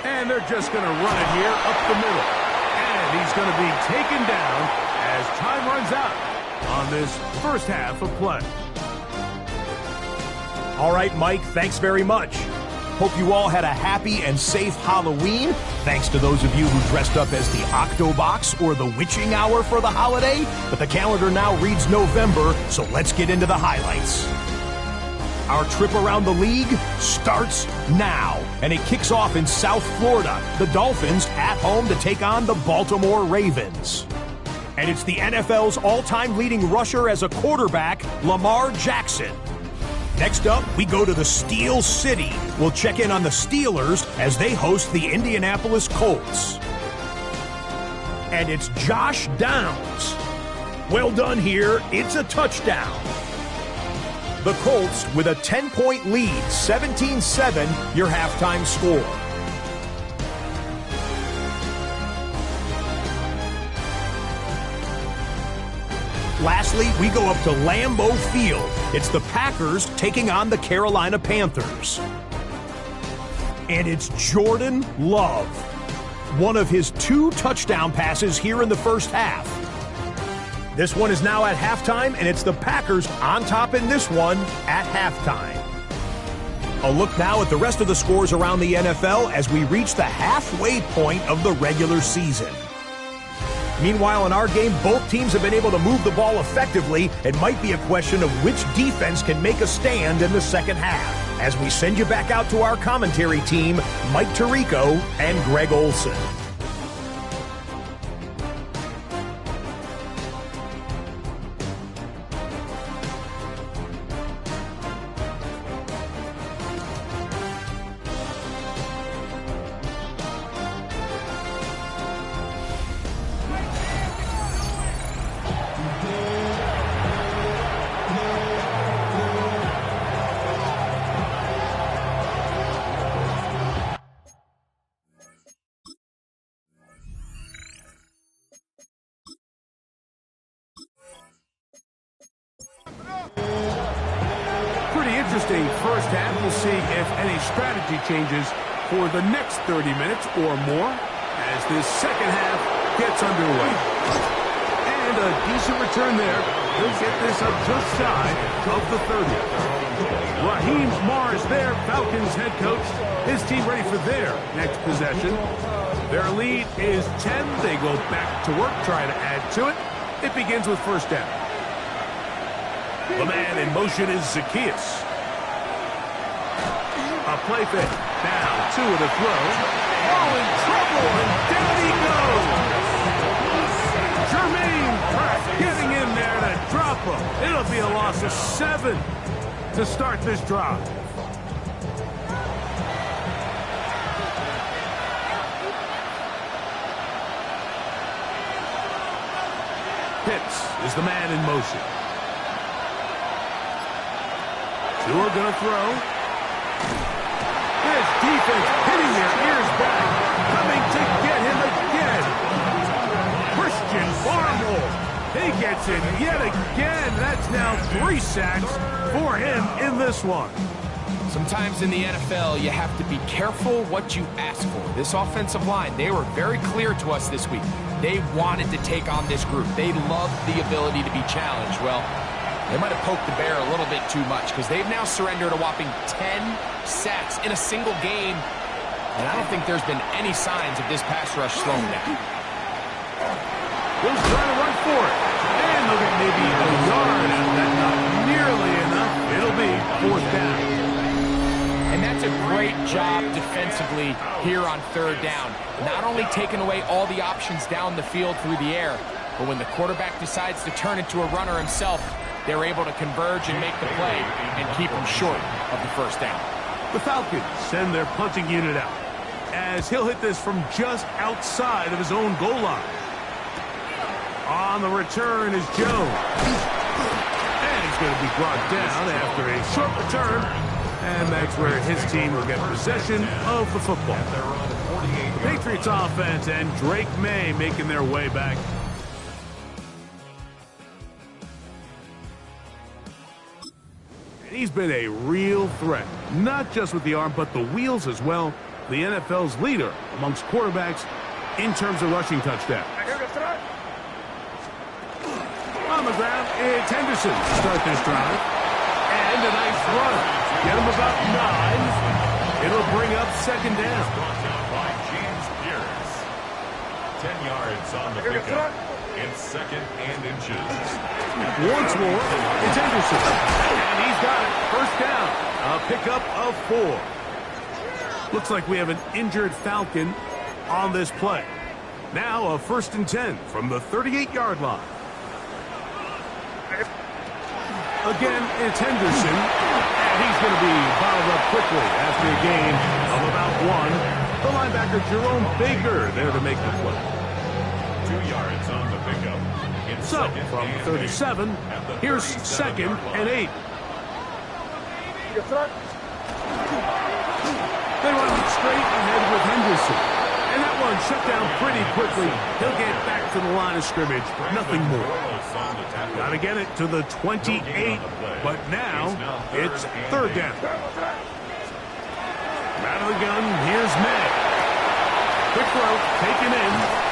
And they're just going to run it here up the middle. And he's going to be taken down as time runs out on this first half of play. All right, Mike, thanks very much. Hope you all had a happy and safe Halloween. Thanks to those of you who dressed up as the Octobox or the Witching Hour for the holiday. But the calendar now reads November, so let's get into the highlights. Our trip around the league starts now, and it kicks off in South Florida. The Dolphins at home to take on the Baltimore Ravens. And it's the NFL's all-time leading rusher as a quarterback, Lamar Jackson. Next up, we go to the Steel City. We'll check in on the Steelers as they host the Indianapolis Colts. And it's Josh Downs. Well done here. It's a touchdown. The Colts with a 10-point lead, 17-7, your halftime score. Lastly, we go up to Lambeau Field. It's the Packers taking on the Carolina Panthers. And it's Jordan Love. One of his 2 touchdown passes here in the first half. This one is now at halftime, and it's the Packers on top in this one at halftime. A look now at the rest of the scores around the NFL as we reach the halfway point of the regular season. Meanwhile, in our game, both teams have been able to move the ball effectively. It might be a question of which defense can make a stand in the second half. As we send you back out to our commentary team, Mike Tirico and Greg Olson. Interesting first half. We'll see if any strategy changes for the next 30 minutes or more as this second half gets underway. And a decent return there. He'll get this up just shy of the 30. Raheem Morris there, Falcons head coach. His team ready for their next possession. Their lead is 10. They go back to work, try to add to it. It begins with first down. The man in motion is Zacchaeus. A play fake. Now, two of the throw. Oh, in trouble, and down he goes. Jermaine Pratt getting in there to drop him. It'll be a loss of 7 to start this drive. Pitts is the man in motion. Two are going to throw. This defense hitting their ears back, coming to get him again. Christian Barmore, he gets it yet again. That's now 3 sacks for him in this one. Sometimes in the NFL, you have to be careful what you ask for. This offensive line, they were very clear to us this week. They wanted to take on this group. They loved the ability to be challenged. Well, they might have poked the bear a little bit too much because they've now surrendered a whopping 10 sacks in a single game. And I don't think there's been any signs of this pass rush slowing down. He's trying to run for it. And look at maybe a yard out of that. Not nearly enough. It'll be fourth down. And that's a great job defensively here on third down. Not only taking away all the options down the field through the air, but when the quarterback decides to turn into a runner himself, they're able to converge and make the play and keep him short of the first down. The Falcons send their punting unit out as he'll hit this from just outside of his own goal line. On the return is Jones. And he's going to be brought down after a short return. And that's where his team will get possession of the football. The Patriots offense and Drake May making their way back. He's been a real threat, not just with the arm, but the wheels as well. The NFL's leader amongst quarterbacks in terms of rushing touchdowns. On the ground, it's Henderson to start this drive. And a nice run. Get him about 9. It'll bring up second down. By James Pierce. 10 yards on the pickup. It's second and inches. Once more, it's Henderson. And he's got it. First down. A pickup of 4. Looks like we have an injured Falcon on this play. Now a 1st and 10 from the 38-yard line. Again, it's Henderson, and he's going to be bottled up quickly after a gain of about 1. The linebacker, Jerome Baker, there to make the play. 2 yards on the pickup. It's So, from 37, here's 2nd and 8. They run straight ahead with Henderson. And that one shut down pretty quickly. He'll get back to the line of scrimmage, nothing more. Got to get it to the 28, but now it's 3rd down. Out of the gun, here's May. Quick throw, taken in.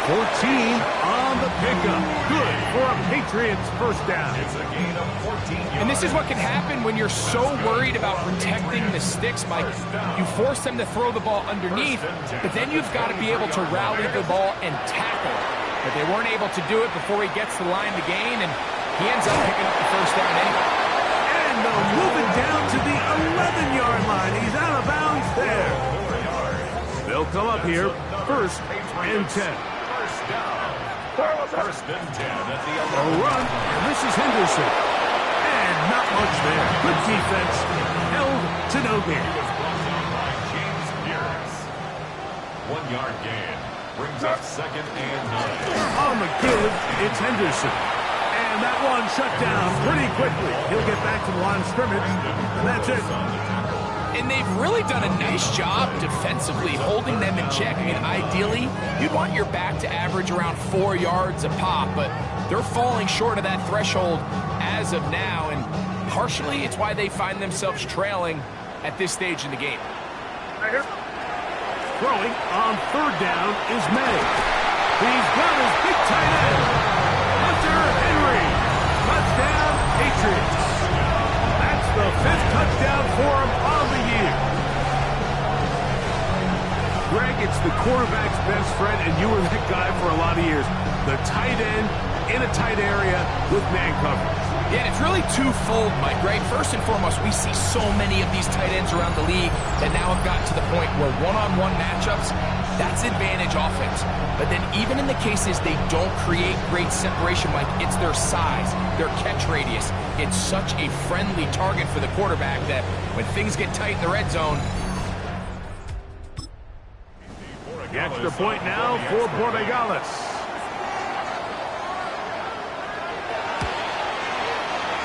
14 on the pickup. Good for a Patriots first down. It's a gain of 14 yards. And this is what can happen when you're so worried about protecting the sticks, Mike. You force them to throw the ball underneath, but then you've got to be able to rally the ball and tackle. But they weren't able to do it before he gets the line to gain, and he ends up picking up the first down anyway. And they'll move it down to the 11-yard line. He's out of bounds there. They'll come up here, 1st and 10. First and 10 at the 11. A run, and this is Henderson. And not much there. Good defense. Held to no gain. By James Pierce. 1 yard gain. Brings up 2nd and 9. On the give, it's Henderson. And that one shut down pretty quickly. He'll get back to the line of scrimmage, and that's it. And they've really done a nice job defensively holding them in check. I mean, ideally, you'd want your back to average around 4 yards a pop, but they're falling short of that threshold as of now, and partially it's why they find themselves trailing at this stage in the game. Throwing on 3rd down is May. He's got his big tight end, Hunter Henry. Touchdown, Patriots. That's the 5th touchdown for him on the year. Greg, the quarterback's best friend, and you were that guy for a lot of years. The tight end in a tight area with man coverage. Yeah, and it's really twofold, Mike, right? First and foremost, we see so many of these tight ends around the league that now have gotten to the point where one-on-one matchups, that's advantage offense. But then even in the cases they don't create great separation, Mike, it's their size, their catch radius. It's such a friendly target for the quarterback that when things get tight in the red zone. The extra point now for Borregales.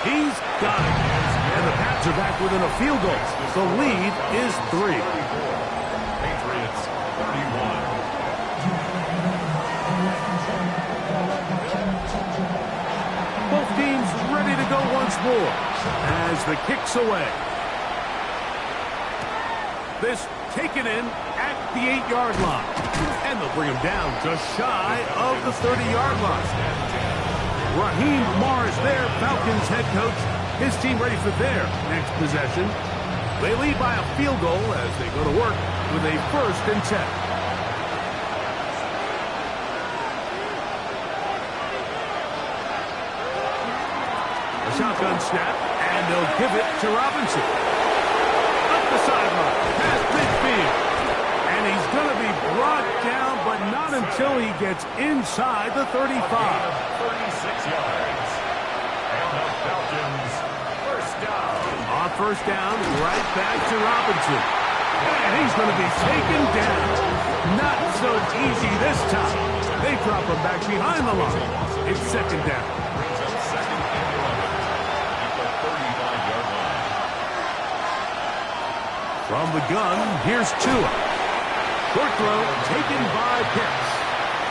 He's got it. And the Pats are back within a field goal. The lead is 3. Patriots 31. Both teams ready to go once more as the kick's away. This taken in at the 8-yard line. And they'll bring him down just shy of the 30-yard line. Raheem Morris there, Falcons head coach. His team ready for their next possession. They lead by a field goal as they go to work with a 1st and 10. A shotgun snap, and they'll give it to Robinson. Up the sideline, past midfield. And he's going to be brought down, but not until he gets inside the 35. 36 yards. And the Falcons, first down. On first down, right back to Robinson. And he's going to be taken down. Not so easy this time. They drop him back behind the line. It's 2nd down. Brings up 2nd and 11 at the 35-yard line. From the gun, here's Tua. Short throw taken by Pitts.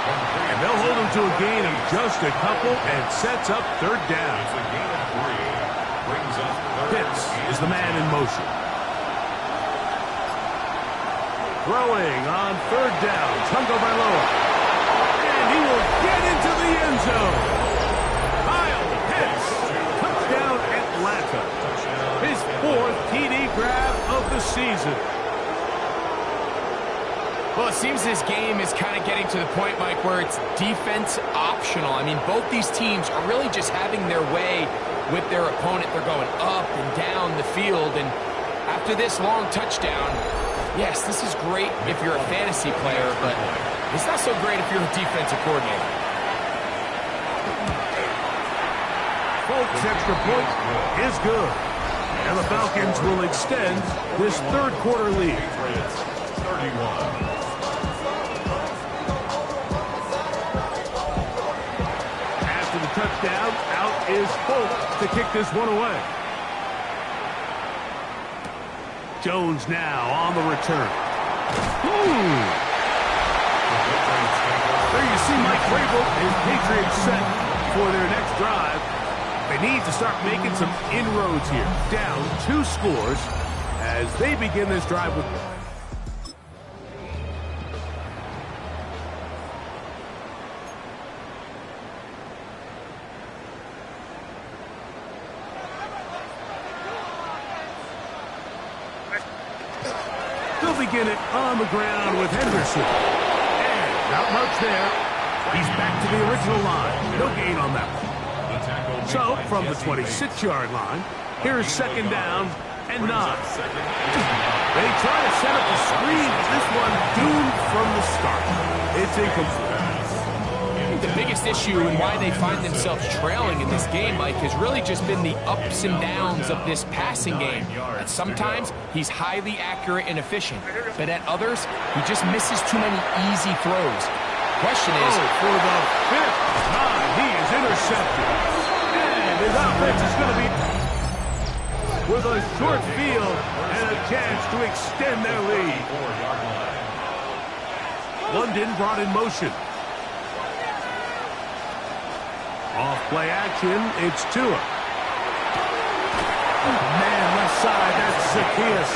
And they'll hold him to a gain of just a couple and sets up 3rd down. It's a gain of 3. Brings up 3rd. Pitts is the man in motion. Throwing on 3rd down. Tungo Bailoa. And he will get into the end zone. Kyle Pitts. Touchdown Atlanta. His 4th TD grab of the season. Well, it seems this game is kind of getting to the point, Mike, where it's defense optional. I mean, both these teams are really just having their way with their opponent. They're going up and down the field, and after this long touchdown, yes, this is great if you're a fantasy player, but it's not so great if you're a defensive coordinator. Folks, extra point is good. And the Falcons will extend this 3rd quarter lead. 31. Touchdown. Out is Holt to kick this one away. Jones now on the return. There you see Mike Vrabel and Patriots set for their next drive. They need to start making some inroads here. Down 2 scores as they begin this drive with... They'll begin it on the ground with Henderson. And not much there. He's back to the original line. No gain on that one. So, from the 26-yard line, here's 2nd down and 9. They try to set up a screen. This one doomed from the start. It's incomplete. I think the biggest issue and why they find themselves trailing in this game, Mike, has really just been the ups and downs of this passing game. And sometimes he's highly accurate and efficient, but at others, he just misses too many easy throws. Question is, for the 5th time, he is intercepted. And his offense is going to be with a short field and a chance to extend their lead. London brought in motion. Off play action, it's Tua. Man, left side, that's Zacchaeus.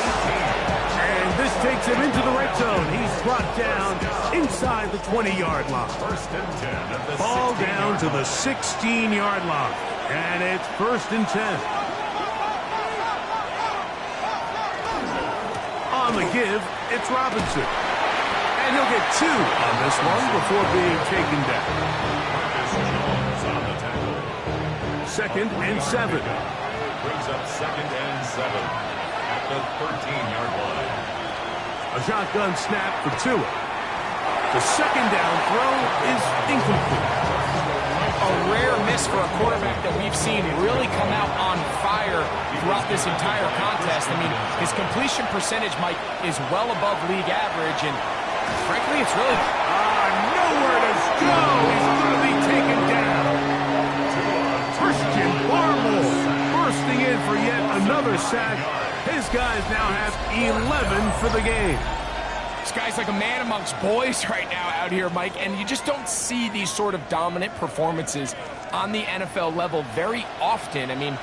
And this takes him into the red zone. He's brought down inside the 20-yard line. 1st and 10 at the Ball down to the 16-yard line. And it's 1st and 10. On the give, it's Robinson. And he'll get 2 on this one before being taken down. Second and 7. Brings up second and 7 at the 13-yard line. A shotgun snap for Tua. The second down throw is incomplete. A rare miss for a quarterback that we've seen really come out on fire throughout this entire contest. I mean, his completion percentage, Mike, is well above league average, and frankly, it's really nowhere to go. He's going to be taken down. Christian Barmore bursting in for yet another sack. His guys now have 11 for the game. This guy's like a man amongst boys right now out here, Mike, and you just don't see these sort of dominant performances on the NFL level very often. I mean,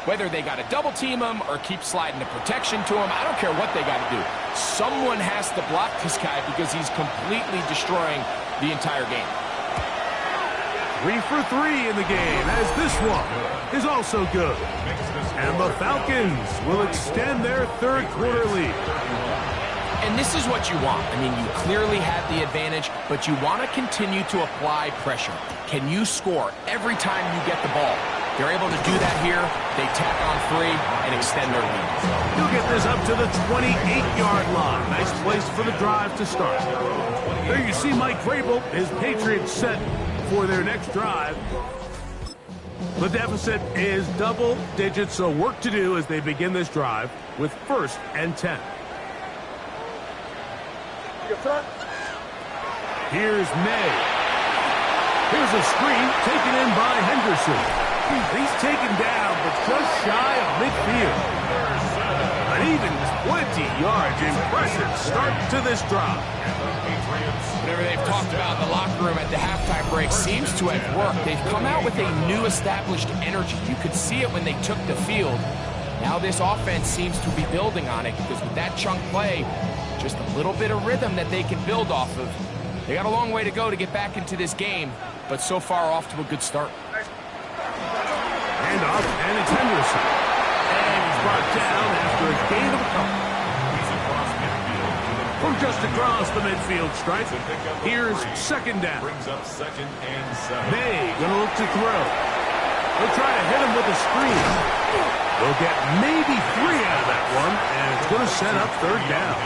whether they got to double team him or keep sliding the protection to him, I don't care what they got to do. Someone has to block this guy because he's completely destroying the entire game. 3 for 3 in the game, as this one is also good. And the Falcons will extend their third quarter lead. And this is what you want. I mean, you clearly have the advantage, but you want to continue to apply pressure. Can you score every time you get the ball? They're able to do that here. They tack on 3 and extend their lead. He'll get this up to the 28-yard line. Nice place for the drive to start. There you see Mike Vrabel, his Patriots set for their next drive. The deficit is double digits, so work to do as they begin this drive with 1st and 10. Here's May. Here's a screen taken in by Henderson. He's taken down, but just shy of midfield. An even 20 yards. Impressive start to this drive. Whatever they've talked about in the locker room at the halftime break seems to have worked. They've come out with a new established energy. You could see it when they took the field. Now this offense seems to be building on it because with that chunk play, just a little bit of rhythm that they can build off of. They got a long way to go to get back into this game, but so far off to a good start. And off, and it's Henderson. And he's brought down after a gain of a couple. From just across the midfield stripe, here's second down. Brings up second and 7. May gonna look to throw. They'll try to hit him with a screen. They'll get maybe 3 out of that one, and it's gonna set up third down.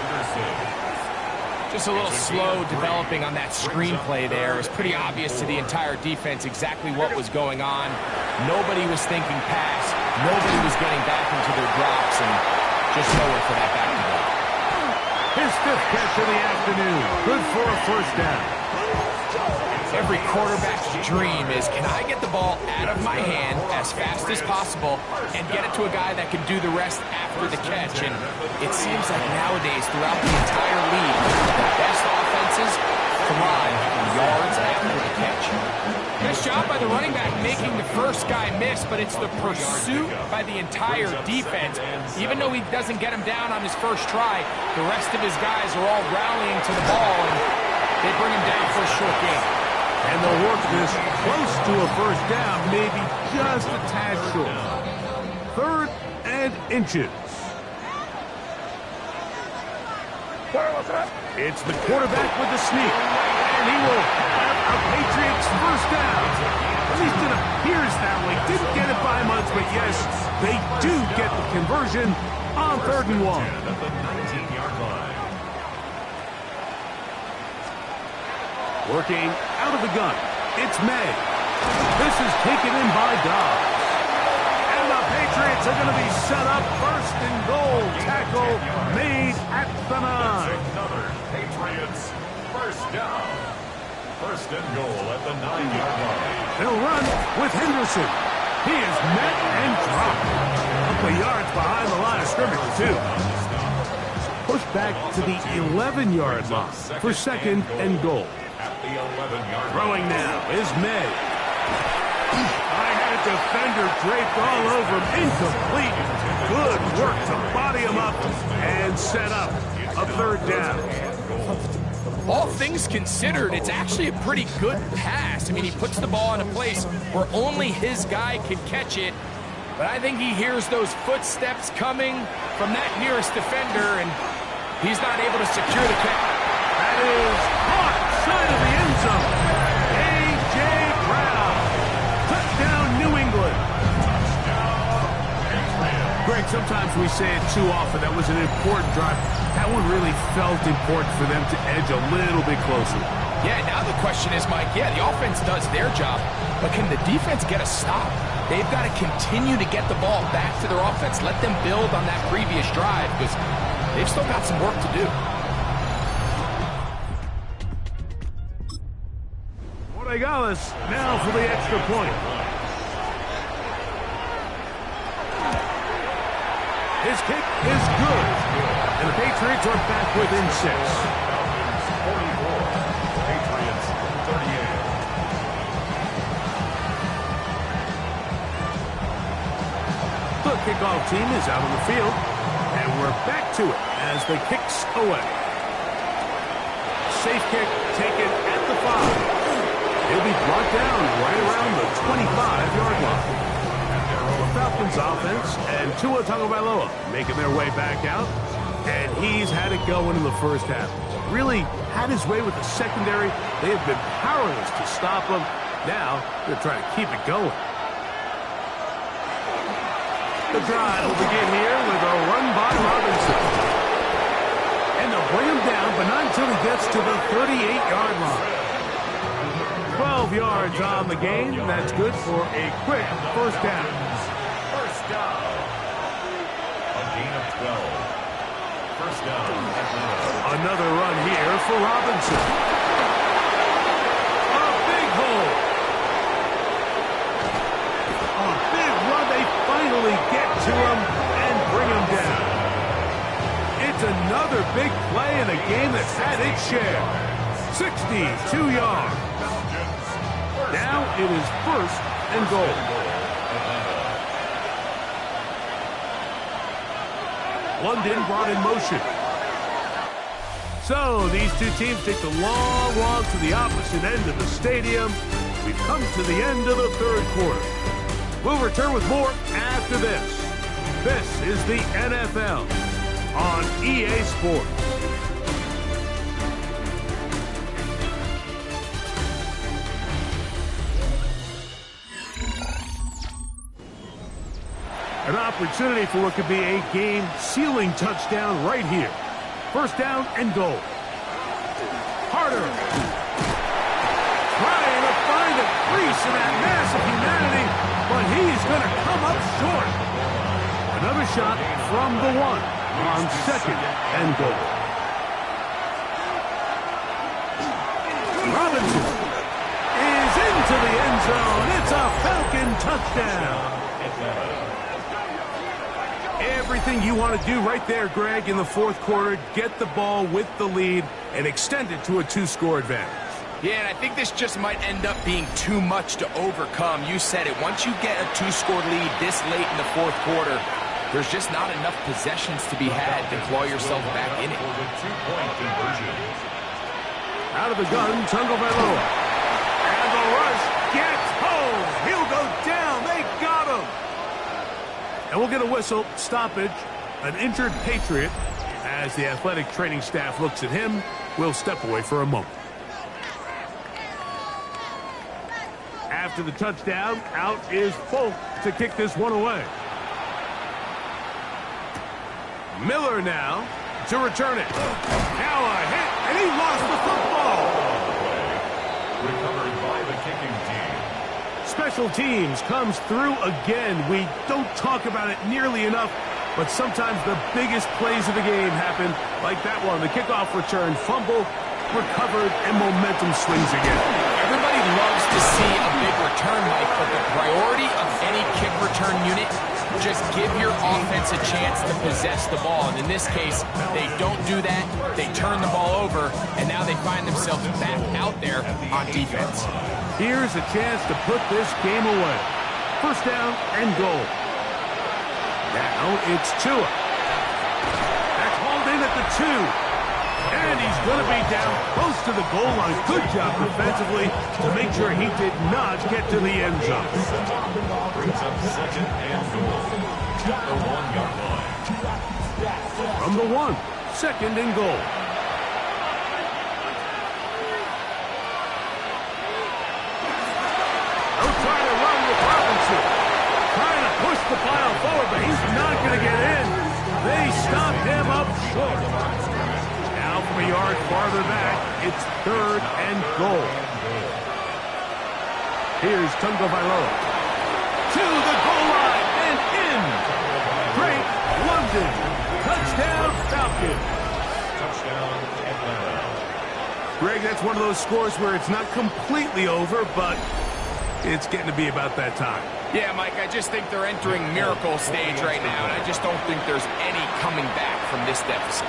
Just a little slow developing on that screenplay there. It was pretty obvious to the entire defense exactly what was going on. Nobody was thinking pass. Nobody was getting back into their drops, and just nowhere for that back to go. His 5th catch of the afternoon. Good for a first down. Every quarterback's dream is, can I get the ball out of my hand as fast as possible and get it to a guy that can do the rest after the catch? And it seems like nowadays, throughout the entire league, the best offenses thrive in yards after the catch. Nice job by the running back making the first guy miss, but it's the pursuit by the entire defense. Even though he doesn't get him down on his first try, the rest of his guys are all rallying to the ball, and they bring him down for a short game. And they'll work this close to a first down, maybe just a tad short. 3rd and inches. It's the quarterback with the sneak. And he will have a Patriots first down. At least it appears that way. Didn't get it by much, but yes, they do get the conversion on 3rd and 1. At the 19-yard line. Working out of the gun, it's May. This is taken in by Dobbs. And the Patriots are going to be set up 1st and goal. Tackle made at the 9. Another Patriots first down. 1st and goal at the 9-yard line. They'll run with Henderson. He is met and dropped. A couple yards behind the line of scrimmage, too. Pushed back to the 11-yard line for 2nd and goal. At the 11-yard Throwing now is May. I had a defender draped all over him. Incomplete. Good work to body him up and set up a 3rd down. All things considered, it's actually a pretty good pass. I mean, he puts the ball in a place where only his guy can catch it. But I think he hears those footsteps coming from that nearest defender, and he's not able to secure the catch. That is caught side of the end zone. A.J. Brown. Touchdown, New England. Greg, sometimes we say it too often. That was an important drive. That one really felt important for them to edge a little bit closer. Yeah, now the question is, Mike, yeah, the offense does their job, but can the defense get a stop? They've got to continue to get the ball back to their offense. Let them build on that previous drive because they've still got some work to do. Regales now for the extra point. His kick is good. And the Patriots are back within 6. 44. Patriots 38. The kickoff team is out on the field. And we're back to it as the kick's away. Safe kick taken at the 5. He'll be brought down right around the 25-yard line. The Falcons offense and Tua Tagovailoa making their way back out. And he's had it going in the first half. Really had his way with the secondary. They have been powerless to stop him. Now they're trying to keep it going. The drive will begin here with a run by Robinson. And they'll bring him down, but not until he gets to the 38-yard line. 12 yards on the game. That's good for a quick first down. First down. A gain of 12. First down. Another run here for Robinson. A big hole. A big run. They finally get to him and bring him down. It's another big play in a game that's had its share. 62 yards. Now it is first and goal. London brought in motion. So these two teams take the long walk to the opposite end of the stadium. We've come to the end of the third quarter. We'll return with more after this. This is the NFL on EA Sports. An opportunity for what could be a game-sealing touchdown right here. First down and goal. Harder. Trying to find a crease in that mass of humanity, but he's going to come up short. Another shot from the 1 on second and goal. Robinson is into the end zone. It's a Falcon touchdown. Everything you want to do right there, Greg, in the fourth quarter. Get the ball with the lead and extend it to a 2-score advantage. Yeah, and I think this just might end up being too much to overcome. You said it. Once you get a 2-score lead this late in the fourth quarter, there's just not enough possessions to be had to claw yourself back in it. Out of the gun, Tagovailoa. And the rush gets home. He'll go down. They got him. And we'll get a whistle, stoppage, an injured Patriot. As the athletic training staff looks at him, we'll step away for a moment. After the touchdown, out is Falk to kick this one away. Miller now to return it. Now a hit, and he lost the football. Recovered by the kicking team. Special teams comes through again. We don't talk about it nearly enough, but sometimes the biggest plays of the game happen, like that one. The kickoff return, fumble, recovered, and momentum swings again. Everybody loves to see a big return, Mike, but the priority of any kick return unit, just give your offense a chance to possess the ball. And in this case, they don't do that. They turn the ball over, and now they find themselves back out there on defense. Here's a chance to put this game away. First down and goal. Now it's Tua. That's hauled in at the 2. And he's going to be down close to the goal line. Good job defensively to make sure he did not get to the end zone. Brings up second and goal. The 1-yard line. From the 1, second and goal. yard farther back. It's 3rd and goal. Here's Tagovailoa. To the goal line and in. Great London. Touchdown, Falcon. Touchdown, Atlanta. Greg, that's one of those scores where it's not completely over, but it's getting to be about that time. Yeah, Mike, I just think they're entering miracle stage right now, and I just don't think there's any coming back from this deficit.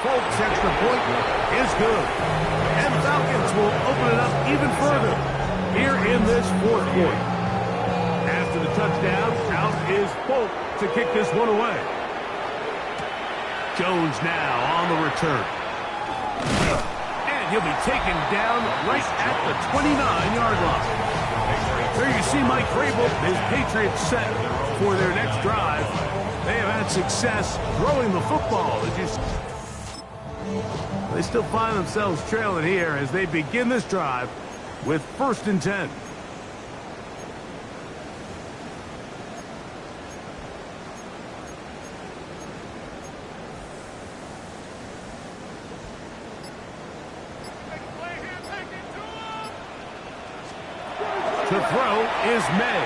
Folks' extra point is good. And the Falcons will open it up even further here in this 4th quarter. After the touchdown, out is Folk to kick this one away. Jones now on the return. And he'll be taken down right at the 29-yard line. There you see Mike Vrabel, his Patriots set for their next drive. They have had success throwing the football. They still find themselves trailing here as they begin this drive with 1st and 10. To throw is May.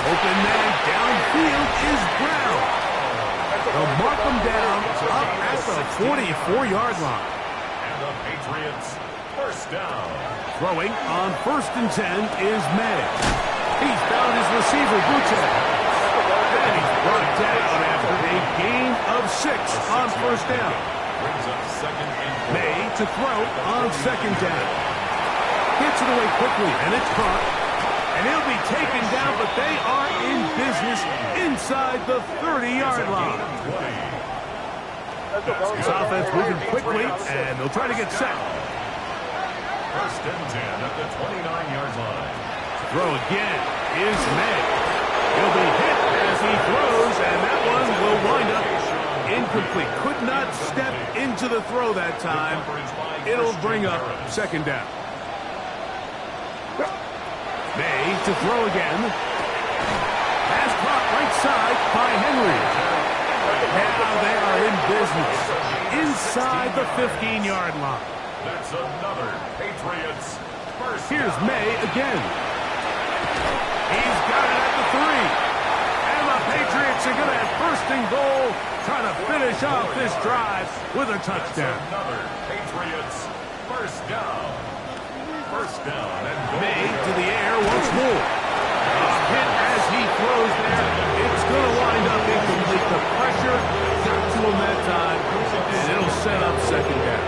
Open man downfield is Brown. They'll mark him down up at the 44-yard line. And the Patriots, 1st down. Throwing on 1st and 10 is May. He's found his receiver, Butte. And he's brought down after a gain of 6 on 1st down. Brings up 2nd and goal. May to throw on 2nd down. Gets it away quickly, and it's caught. And he'll be taken down, but they are in business inside the 30-yard line. This offense moving quickly, and they'll try to get set. 1st and 10 at the 29-yard line. Throw again is May. He'll be hit as he throws, and that one will wind up incomplete. Could not step into the throw that time. It'll bring up 2nd down. May to throw again. Pass caught right side by Henry. Now they are in business inside the 15-yard line. That's another Patriots 1st. Here's May again. He's got it at the 3. And the Patriots are going to have 1st and goal, trying to finish off this drive with a touchdown. That's another Patriots 1st down. 1st down and goal. May to the air once more. Hit as he throws there. It's going to wind up incomplete. The pressure got to him that time, and it'll set up 2nd down.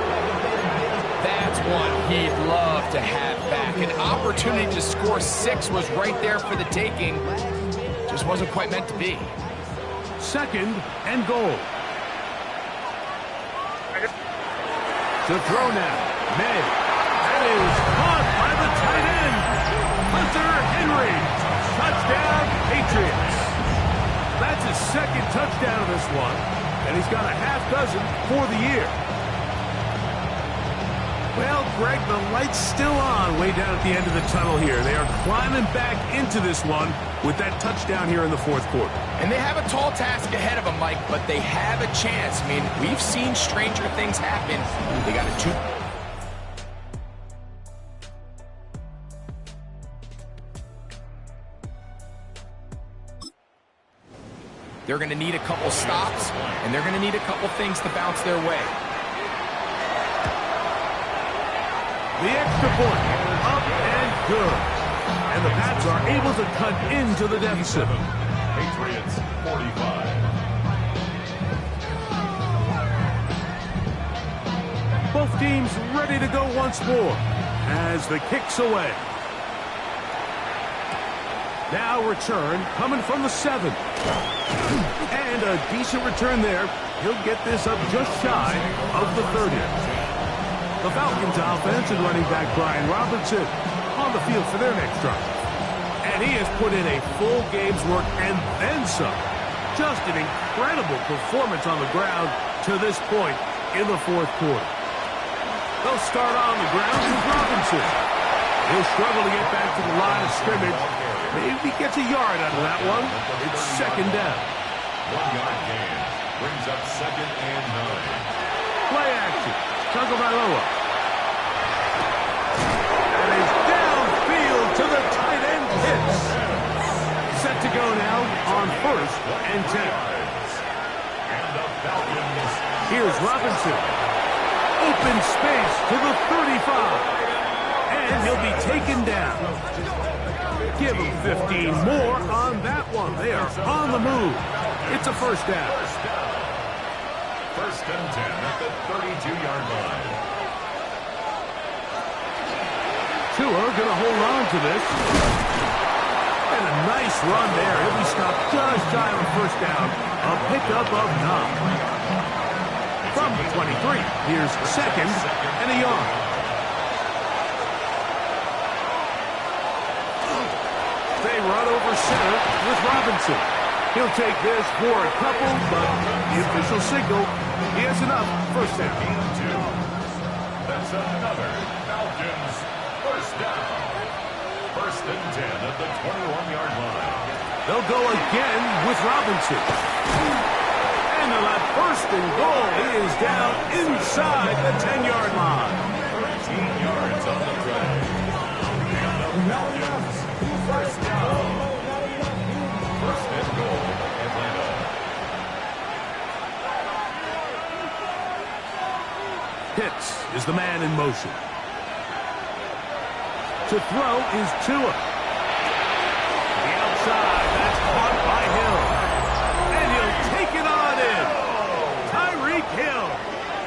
That's one he'd love to have back. An opportunity to score 6 was right there for the taking. Just wasn't quite meant to be. 2nd and goal. To throw now. May. That is caught by the tight end. Hunter Henry. Touchdown, Patriots. That's his 2nd touchdown of this one, and he's got a half dozen for the year. Well, Greg, the light's still on way down at the end of the tunnel here. They are climbing back into this one with that touchdown here in the 4th quarter. And they have a tall task ahead of them, Mike, but they have a chance. I mean, we've seen stranger things happen. They got a 2. They're going to need a couple stops, and they're going to need a couple things to bounce their way. The extra point, up and good. And the Pats are able to cut into the deficit. Patriots 45. Both teams ready to go once more as the kick's away. Now return coming from the 7. And a decent return there. He'll get this up just shy of the 30. The Falcons offense and running back Brian Robertson on the field for their next drive. And he has put in a full game's work and then some. Just an incredible performance on the ground to this point in the 4th quarter. They'll start on the ground with Robinson. He'll struggle to get back to the line of scrimmage. Maybe he gets a yard out of that one. It's 2nd down. 1-yard gain. Brings up 2nd and 9. Play action. Tagovailoa. And he's downfield to the tight end Pitts. Set to go now on 1st and 10. And the Falcons. Here's Robinson. Open space to the 35. And he'll be taken down. Give him 15 more on that one. They are on the move. It's a 1st down. 1st and 10 at the 32-yard line. Tua going to hold on to this. And a nice run there. He'll be stopped just shy of a 1st down. A pickup of 9. From the 23, here's 2nd and a yard. They run over center with Robinson. He'll take this for a couple, but the official signal, he has enough. 1st down. That's another Falcons 1st down. 1st and 10 at the 21-yard line. They'll go again with Robinson. And they'll have 1st and goal. He is down inside the 10-yard line. 13 yards on the play. And the Falcons 1st down. 1st and goal, Atlanta. Pitts is the man in motion. To throw is Tua. The outside, that's caught by Hill. And he'll take it on in. Tyreek Hill.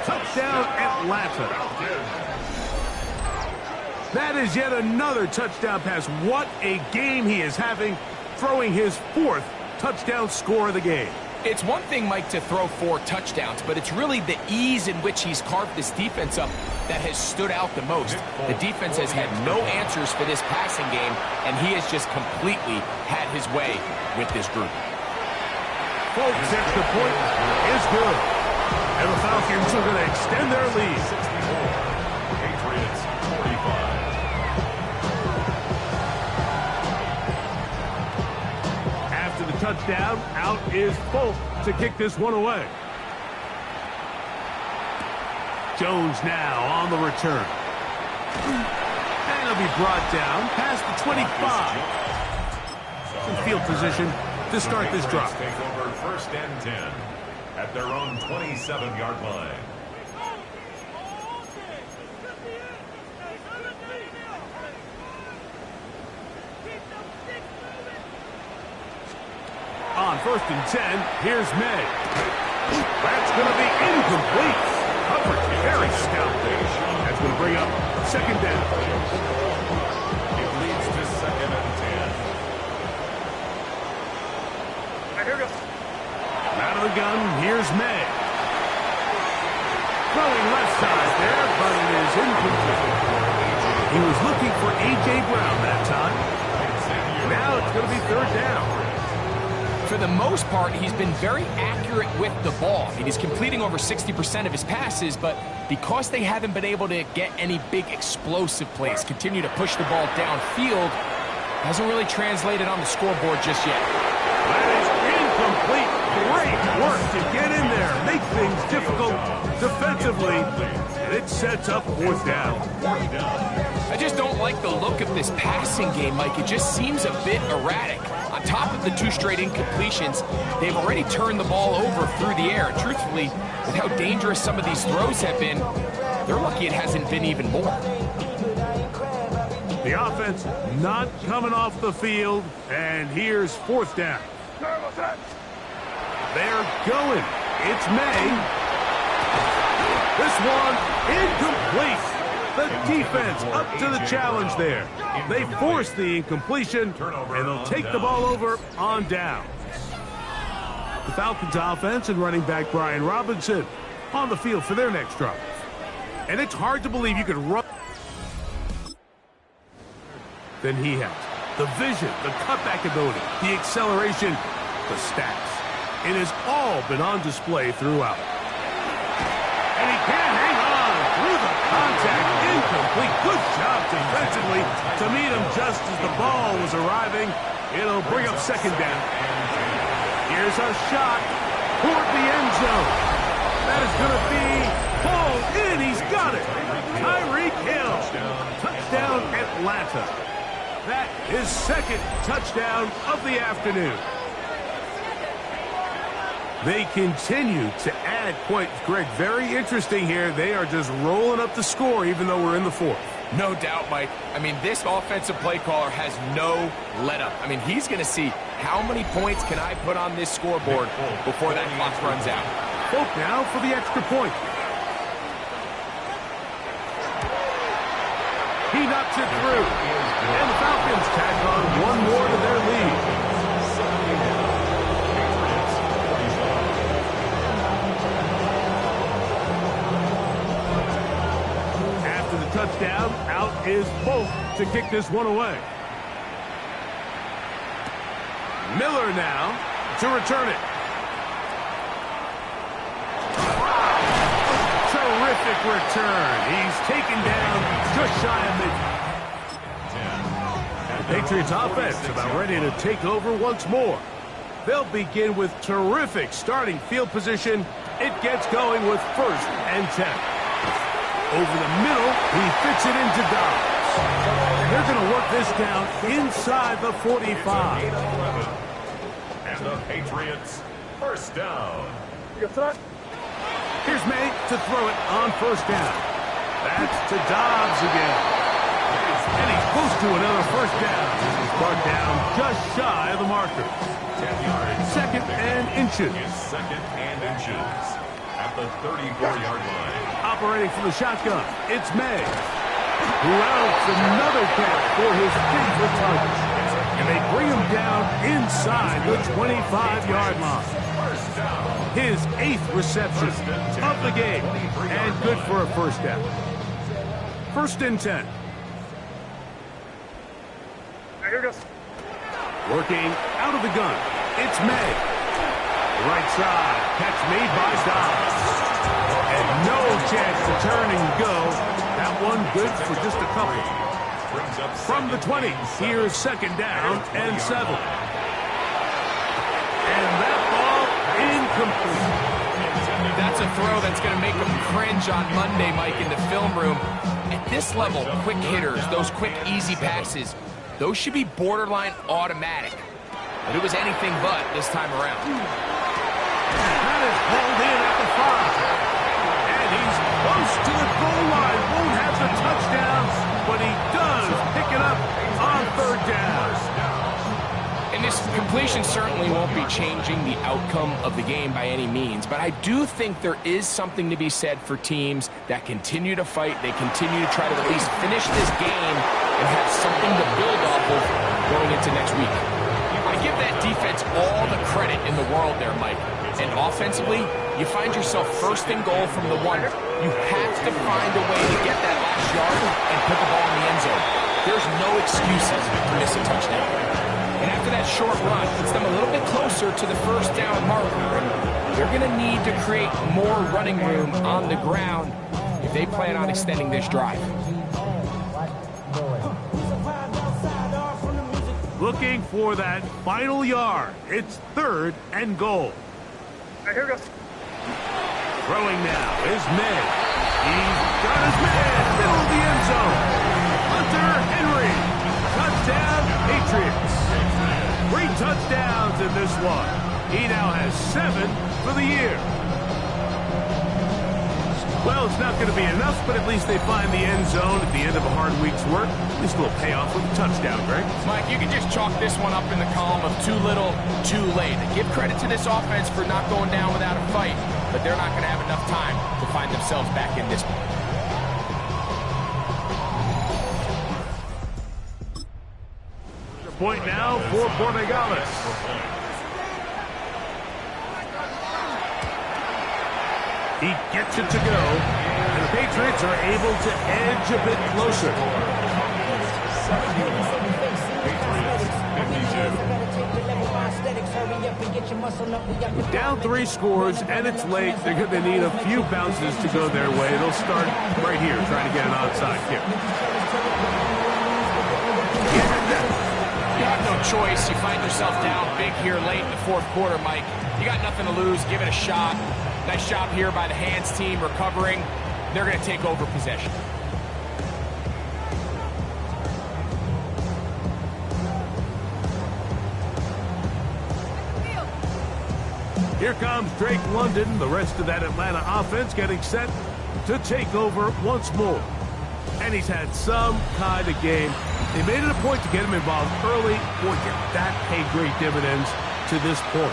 Touchdown, Atlanta. That is yet another touchdown pass. What a game he is having, throwing his 4th touchdown score of the game. It's one thing, Mike, to throw 4 touchdowns, but it's really the ease in which he's carved this defense up that has stood out the most. The defense has had no answers for this passing game, and he has just completely had his way with this group. Folks, extra point is good. And the Falcons are going to extend their lead. 64. Patriots 45. After the touchdown, out is Falk to kick this one away. Jones now on the return. And he'll be brought down past the 25. In field position to start this drive. Take over 1st and 10 at their own 27-yard line. On 1st and 10, here's May. That's going to be incomplete. Coverage very stout there. That's going to bring up 2nd down. It leads to 2nd and 10. Here we go. Out of the gun, here's May. Throwing left side there, but it is incomplete. He was looking for A.J. Brown that time. Now it's going to be 3rd down. For the most part, he's been very accurate with the ball. I mean, he's completing over 60% of his passes, but because they haven't been able to get any big explosive plays, continue to push the ball downfield, hasn't really translated on the scoreboard just yet. That is incomplete. Great work to get in there, make things difficult defensively, and it sets up 4th down. I just don't like the look of this passing game, Mike. It just seems a bit erratic. On top of the 2 straight incompletions, they've already turned the ball over through the air. Truthfully, with how dangerous some of these throws have been, they're lucky it hasn't been even more. The offense not coming off the field, and here's 4th down. They're going. It's May. This one incomplete. The defense up to the challenge there. They force the incompletion, and they'll take the ball over on down. The Falcons offense and running back Brian Robinson on the field for their next drive. And it's hard to believe you could run than he has. The vision, the cutback ability, the acceleration, the stats. It has all been on display throughout. And he can't hang on through the contact. Incomplete. Good job defensively to meet him just as the ball was arriving. It'll bring up 2nd down. Here's a shot. toward the end zone. That is going to be pulled in. He's got it. Tyreek Hill. Touchdown, Atlanta. That is second touchdown of the afternoon. They continue to add points. Greg, very interesting here. They are just rolling up the score even though we're in the fourth. No doubt, Mike. I mean, this offensive play caller has no let-up. I mean, he's going to see how many points can I put on this scoreboard before that clock runs out. Folk now for the extra point. He knocks it through. And the Falcons tack on one more to their lead. After the touchdown, out is Folk to kick this one away. Miller now to return it. Terrific return. He's taken down just shy of mid. Patriots offense about ready to take over once more. They'll begin with terrific starting field position. It gets going with 1st and 10. Over the middle, he fits it into Dobbs. They're going to work this down inside the 45. And the Patriots, first down. Here's May to throw it on 1st down. That's to Dobbs again. And he's close to another 1st down. This is brought down just shy of the marker. 10 yards. 2nd and inches. 2nd and inches. At the 34-yard line. Operating from the shotgun, it's May. Who outs another catch for his favorite target. And they bring him down inside the 25-yard line. His 8th reception of the game. And good for a 1st down. 1st and 10. Working out of the gun. It's May. Right side. Catch made by Dobbs. And no chance to turn and go. That one good for just a couple. From the 20, here's 2nd down and 7. And that ball incomplete. That's a throw that's going to make them cringe on Monday, Mike, in the film room. At this level, quick hitters, those quick, easy passes, those should be borderline automatic. But it was anything but this time around. That is pulled in at the 5. And he's close to the goal line. Won't have the touchdown, but he does pick it up on 3rd down. And this completion certainly won't be changing the outcome of the game by any means, but I do think there is something to be said for teams that continue to fight, they continue to try to at least finish this game and have something to build off of going into next week. I give that defense all the credit in the world there, Mike. And offensively, you find yourself 1st and goal from the 1. You have to find a way to get that last yard and put the ball in the end zone. There's no excuses to miss a touchdown. And after that short run, puts them a little bit closer to the 1st down marker. And they're going to need to create more running room on the ground if they plan on extending this drive. Looking for that final yard. It's 3rd and goal. Here we go. Throwing now is May. He's got his man. Middle of the end zone. Hunter Henry. Touchdown, Patriots. 3 touchdowns in this one. He now has 7 for the year. Well, it's not going to be enough, but at least they find the end zone at the end of a hard week's work. At least a little payoff with a touchdown, Greg. Mike, you can just chalk this one up in the column of too little, too late. Give credit to this offense for not going down without a fight, but they're not going to have enough time to find themselves back in this one. Point now for Borregales. He gets it to go, and the Patriots are able to edge a bit closer. Down 3 scores, and it's late. They're going to need a few bounces to go their way. They'll start right here, trying to get an onside kick. You have no choice. You find yourself down big here late in the 4th quarter, Mike. You got nothing to lose. Give it a shot. Nice job here by the hands team recovering. They're going to take over possession. Here comes Drake London, the rest of that Atlanta offense getting set to take over once more. And he's had some kind of game. They made it a point to get him involved early. Boy, did that pay great dividends to this point.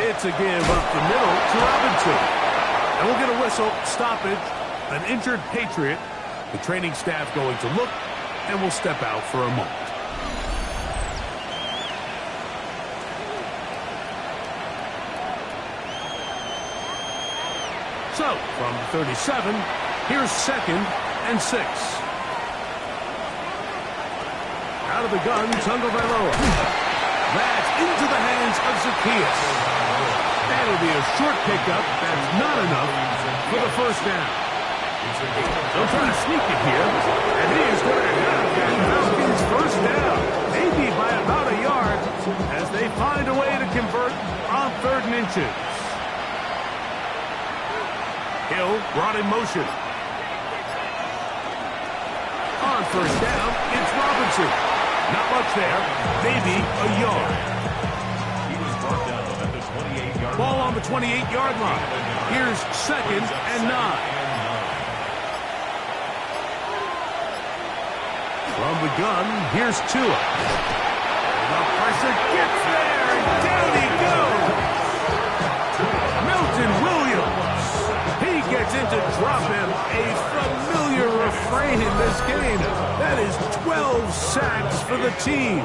It's a give up the middle to Robinson. And we'll get a whistle, stoppage, an injured Patriot. The training staff going to look, and we'll step out for a moment. So, from 37, here's 2nd and 6. Out of the gun, Tagovailoa. That's into the hands of Zacchaeus. That'll be a short pickup. That's not enough for the first down. They'll try to sneak it here, and he is going to have that Falcons first down, maybe by about a yard, as they find a way to convert on 3rd and inches. Hill brought in motion. On 1st down, it's Robinson. Not much there, maybe a yard. He was brought down at the 28-yard line. Ball on the 28-yard line. Here's 2nd and 9. From the gun, here's Tua. The pressure gets there, and down he goes. Milton Williams. He gets in to drop him. A familiar refrain in this game. That is 12 sacks for the team.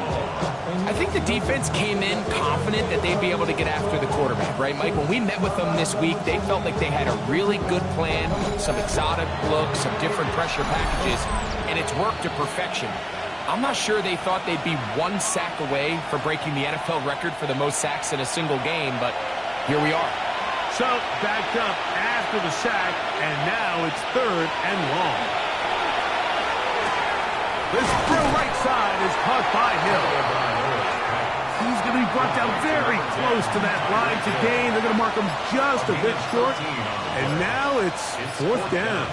I think the defense came in confident that they'd be able to get after the quarterback, right, Mike? When we met with them this week, they felt like they had a really good plan, some exotic looks, some different pressure packages, and it's worked to perfection. I'm not sure they thought they'd be 1 sack away for breaking the NFL record for the most sacks in a single game, but here we are. So, backed up after the sack, and now it's 3rd and long. This throw right side is caught by Hill. He's going to be brought down very close to that line to gain. They're going to mark him just a bit short, and now it's 4th down.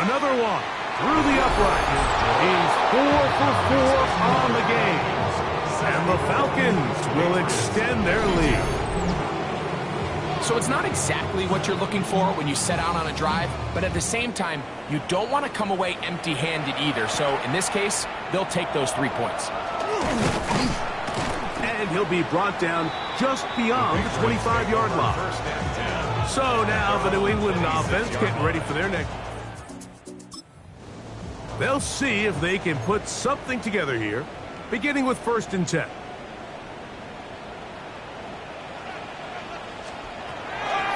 Another one through the upright. He's 4 for 4 on the game. And the Falcons will extend their lead. So it's not exactly what you're looking for when you set out on a drive, but at the same time, you don't want to come away empty-handed either. So in this case, they'll take those 3 points. And he'll be brought down just beyond the 25-yard line. So now the New England offense getting ready for their next. They'll see if they can put something together here, beginning with 1st and 10.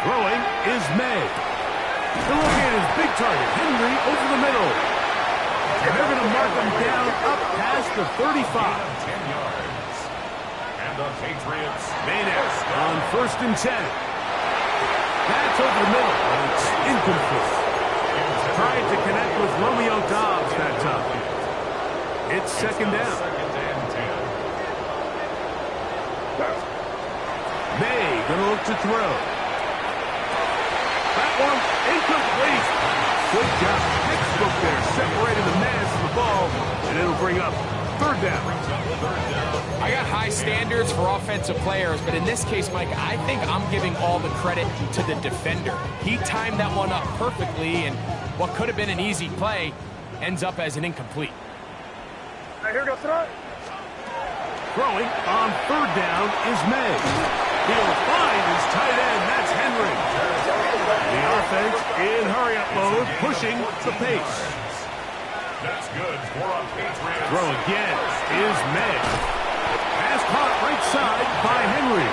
Throwing is May. The look in is big target, Henry over the middle. And they're going to mark him down up past the 35. 10 yards. And the Patriots. Maynard on 1st and 10. That's over the middle, but it's incomplete. Tried to connect with Romeo Dobbs that time. It's 2nd down. May gonna look to throw. That one incomplete. Good job. Textbook there, separating the man from the ball, and it'll bring up 3rd down. I got high standards for offensive players, but in this case, Mike, I think I'm giving all the credit to the defender. He timed that one up perfectly, and what could have been an easy play ends up as an incomplete. All right, here we go, throw. Throwing on 3rd down is May. He'll find his tight end. That's Henry. The offense in hurry-up mode, pushing the pace. That's good for a Patriots. Throw again is May. Pass caught right side by Henry.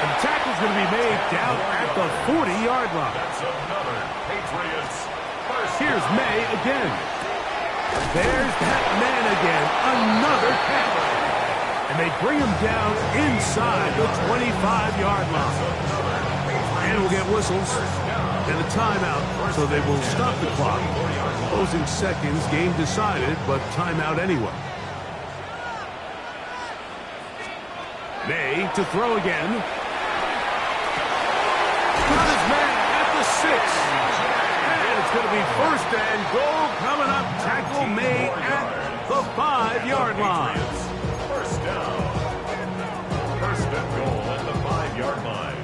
And the tackle's going to be made down at the 40-yard line. That's another Patriots. Here's May again. There's that man again. Another tackle. And they bring him down inside the 25-yard line. And we'll get whistles And a timeout, so they will stop the clock. Closing seconds, game decided, but timeout anyway. May to throw again. Got his man at the 6. And it's going to be first and goal coming up. Tackle May at the 5-yard line. First down. First and goal at the 5-yard line.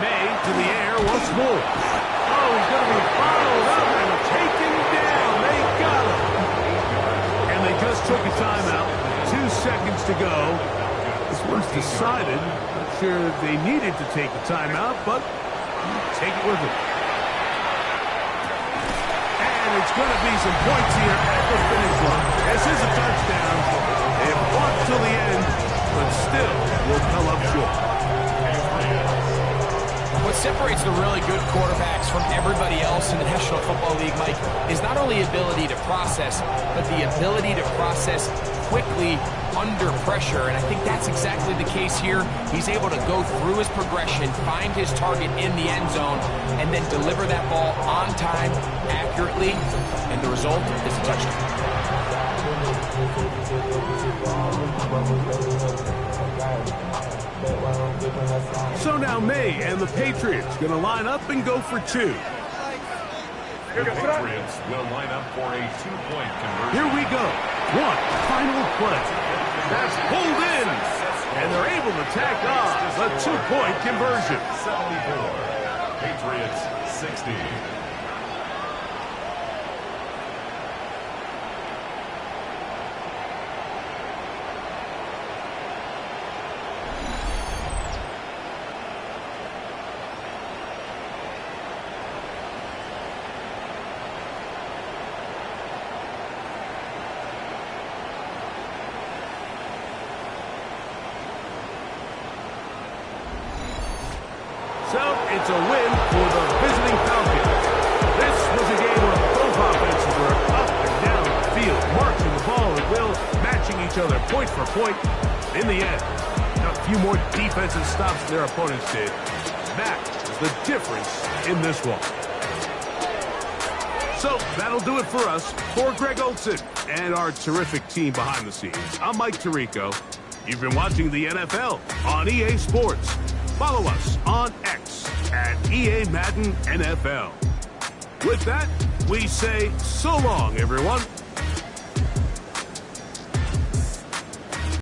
May to the air once more. Oh, he's going to be followed up and taken down. They got him. And they just took a timeout. 2 seconds to go. This one's decided. Not sure they needed to take the timeout, but take it with them. And it's going to be some points here at the finish line. This is a touchdown. They have fought till the end, but still will come up short. What separates the really good quarterbacks from everybody else in the National Football League, Mike, is not only ability to process, but the ability to process quickly under pressure. And I think that's exactly the case here. He's able to go through his progression, find his target in the end zone, and then deliver that ball on time, accurately, and the result is a touchdown. So now May and the Patriots going to line up and go for 2. The Patriots will line up for a 2-point conversion. Here we go. One final play. That's pulled in. And they're able to tack on a 2-point conversion. 74. Patriots 60. So it's a win for the visiting Falcons. This was a game where both offenses were up and down the field, marching the ball at will, matching each other point for point. In the end, a few more defensive stops than their opponents did. That is the difference in this one. So that'll do it for us. For Greg Olson and our terrific team behind the scenes, I'm Mike Tirico. You've been watching the NFL on EA Sports. Follow us on X at EA Madden NFL. With that, we say so long, everyone.